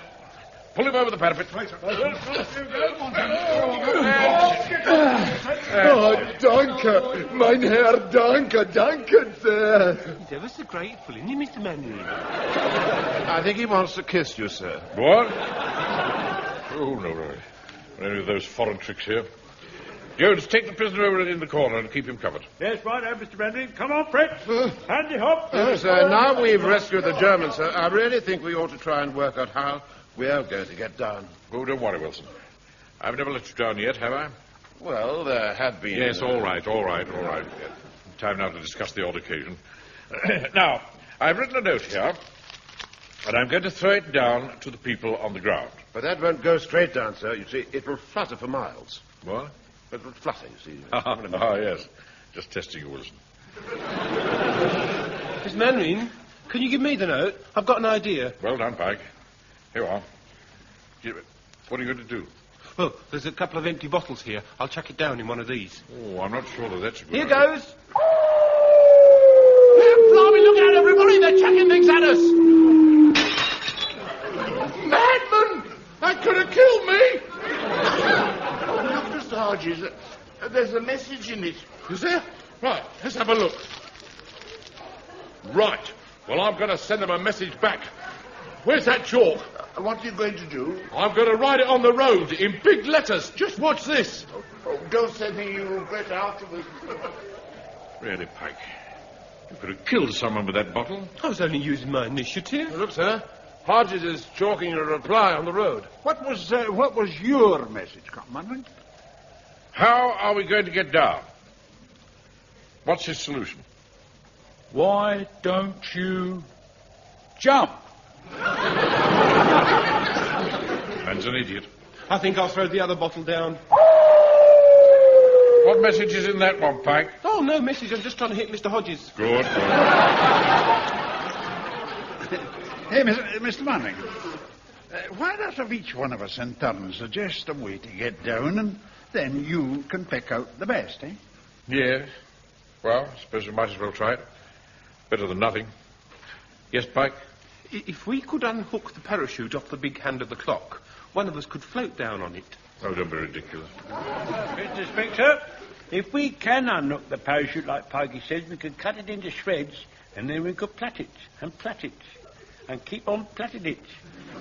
Pull him over the parapet. Danke, mein Herr, danke, sir. He's ever so grateful, isn't he, Mr. Mainwaring? I think he wants to kiss you, sir. What? Oh, no. Any of those foreign tricks here. Jones, take the prisoner over in the corner and keep him covered. Yes, right, Mr. Mainwaring. Come on, Fritz. Handy hop. Sir, now we've rescued the Germans, sir, I really think we ought to try and work out how we are going to get down. Oh, don't worry, Wilson. I've never let you down yet, have I? Well, there have been... Yes, all right. Time now to discuss the odd occasion. Now, I've written a note here, and I'm going to throw it down to the people on the ground. But that won't go straight down, sir. You see, it will flutter for miles. What? It will flutter, you see. Yes. Just testing you, Wilson. Miss Mainwaring, can you give me the note? I've got an idea. Well done, Pike. Here you are. What are you going to do? Well, there's a couple of empty bottles here. I'll chuck it down in one of these. Oh, I'm not sure that that's a good Here idea. goes. Blimey, look out, everybody! They're chucking things at us! Madman! That could have killed me! Look, Mr. Hodges, there's a message in it. Is there? Right, let's have a look. Right. Well, I'm going to send them a message back. Where's that chalk? What are you going to do? I'm going to write it on the road in big letters. Just watch this. Oh, don't say me you regret afterwards. Really, Pike. You could have killed someone with that bottle. I was only using my initiative. Look, sir. Hodges is chalking a reply on the road. What was your message, Commander? How are we going to get down? What's his solution? Why don't you jump? Man's an idiot. I think I'll throw the other bottle down. What message is in that one, Pike? Oh, no message. I'm just trying to hit Mr. Hodges. Good. Hey, Mr. Manning, why not have each one of us in turn suggest a way to get down, and then you can pick out the best, eh? Yes. Well, I suppose we might as well try it. Better than nothing. Yes, Pike? If we could unhook the parachute off the big hand of the clock, one of us could float down on it. Oh, don't be ridiculous. Mr. Inspector, if we can unhook the parachute like Pikey says, we could cut it into shreds, and then we could plait it, and keep on plaiting it,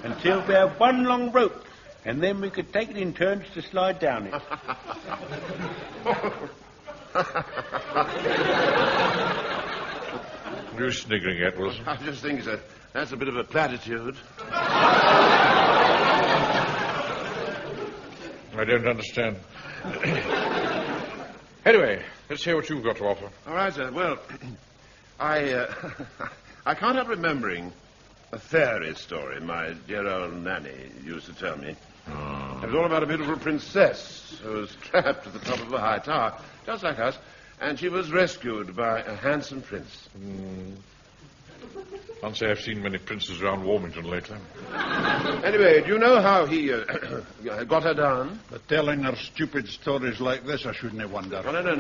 until we have one long rope, and then we could take it in turns to slide down it. What are you sniggering at, Wilson? I just think that's a bit of a platitude. I don't understand. Anyway, let's hear what you've got to offer. All right, sir. Well, I can't help remembering a fairy story my dear old nanny used to tell me. Oh. It was all about a beautiful princess who was trapped at the top of a high tower, just like us, and she was rescued by a handsome prince. Can't say I've seen many princes around Warmington lately. Anyway, do you know how he got her down? But telling her stupid stories like this, I shouldn't wonder. Oh, no.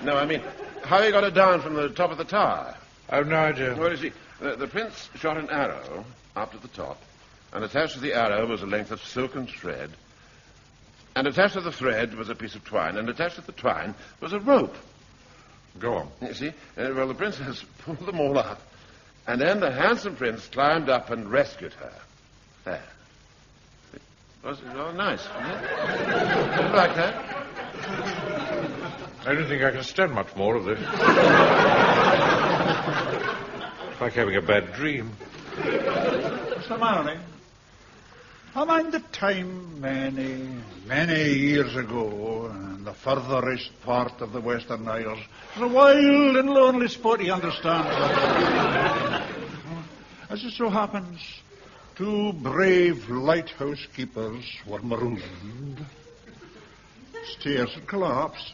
No, I mean, how he got her down from the top of the tower. I've no idea. Well, you see, the prince shot an arrow up to the top, and attached to the arrow was a length of silken thread. And attached to the thread was a piece of twine, and attached to the twine was a rope. Go on. You see? Well, the princess pulled them all up, and then the handsome prince climbed up and rescued her. There. Was it all nice? Did you like that? I don't think I can stand much more of this. It's like having a bad dream. Mr. Mainwaring, I mind the time many, many years ago, in the furthest part of the Western Isles. It was a wild and lonely spot, you understand. As it so happens, 2 brave lighthouse keepers were marooned. Stairs had collapsed.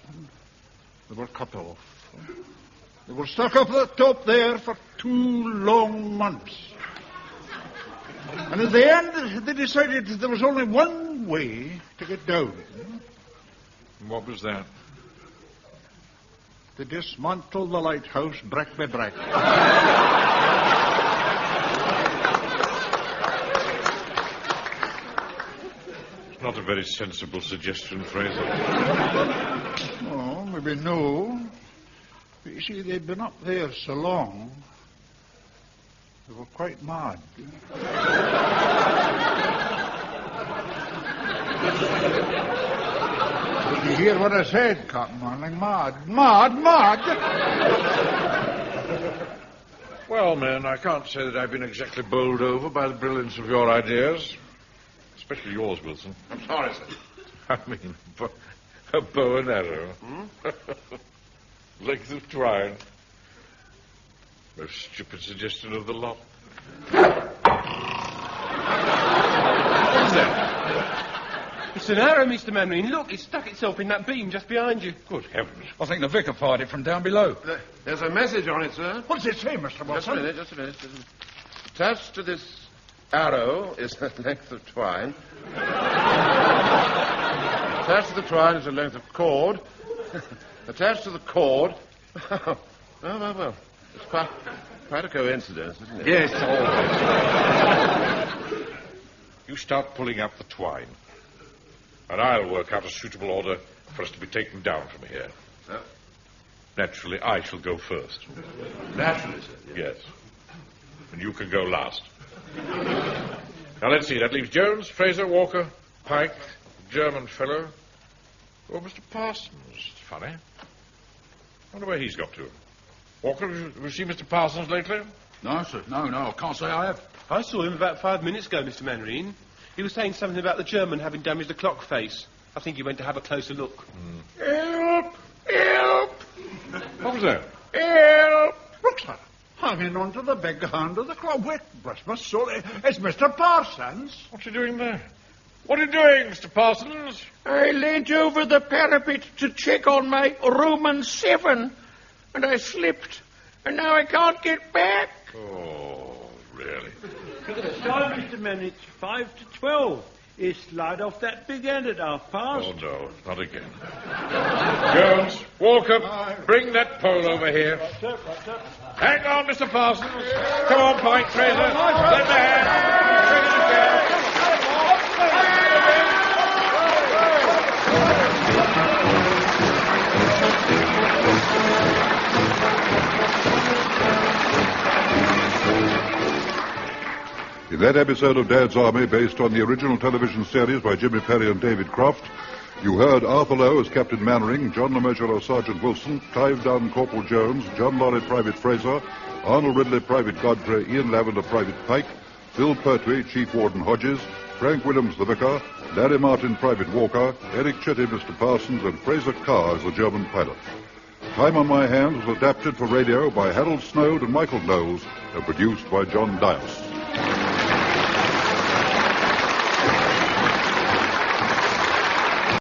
They were cut off. They were stuck up at the top there for 2 long months. And at the end, they decided that there was only one way to get down. What was that? To dismantle the lighthouse brick by brick. It's not a very sensible suggestion, Fraser. Oh, maybe no. But you see, they'd been up there so long, they were quite mad. Did you hear what I said, Captain Manning? Mad, mad, mad! Well, men, I can't say that I've been exactly bowled over by the brilliance of your ideas. Especially yours, Wilson. I'm sorry, sir. I mean, a bow and arrow. Length of twine. Most stupid suggestion of the lot. What's that? It's an arrow, Mr. Mainwaring. Look, it stuck itself in that beam just behind you. Good heavens. I think the vicar fired it from down below. There's a message on it, sir. What does it say, Mr. Watson? Just a minute. Attached to this arrow is a length of twine. Attached to the twine is a length of cord. Attached to the cord... well. It's quite a coincidence, isn't it? Yes, always. You start pulling up the twine, and I'll work out a suitable order for us to be taken down from here. Sir? Naturally, I shall go first. Naturally, sir? Yes. And you can go last. Now, let's see. That leaves Jones, Fraser, Walker, Pike, German fellow. Oh, Mr. Parsons. It's funny. I wonder where he's got to. Walker, have you seen Mr. Parsons lately? No, sir. No, I can't say I have. I saw him about 5 minutes ago, Mr. Mainwaring. He was saying something about the German having damaged the clock face. I think he went to have a closer look. Help! Help! What was that? Help! Look, sir. Hanging onto the big hand of the clock. Wait, bless my soul. It's Mr. Parsons. What's he doing there? What are you doing, Mr. Parsons? I leant over the parapet to check on my Roman 7, and I slipped, and now I can't get back. Oh, really? Look at the time, Mr. Mainwaring. It's 5 to 12. You slide off that big end at 1:30. Oh, no, not again. Jones, Walker, bring that pole over here. Hang on, Mr. Parsons. Come on, Pike, Fraser. Lend a hand. Bring it together. In that episode of Dad's Army, based on the original television series by Jimmy Perry and David Croft, you heard Arthur Lowe as Captain Mainwaring, John LeMessurier as Sergeant Wilson, Clive Dunn, Corporal Jones, John Laurie, Private Fraser, Arnold Ridley, Private Godfrey, Ian Lavender, Private Pike, Phil Pertwee, Chief Warden Hodges, Frank Williams, the Vicar, Larry Martin, Private Walker, Eric Chitty, Mr. Parsons, and Fraser Carr as the German pilot. Time on My Hands was adapted for radio by Harold Snowd and Michael Knowles and produced by John Dias.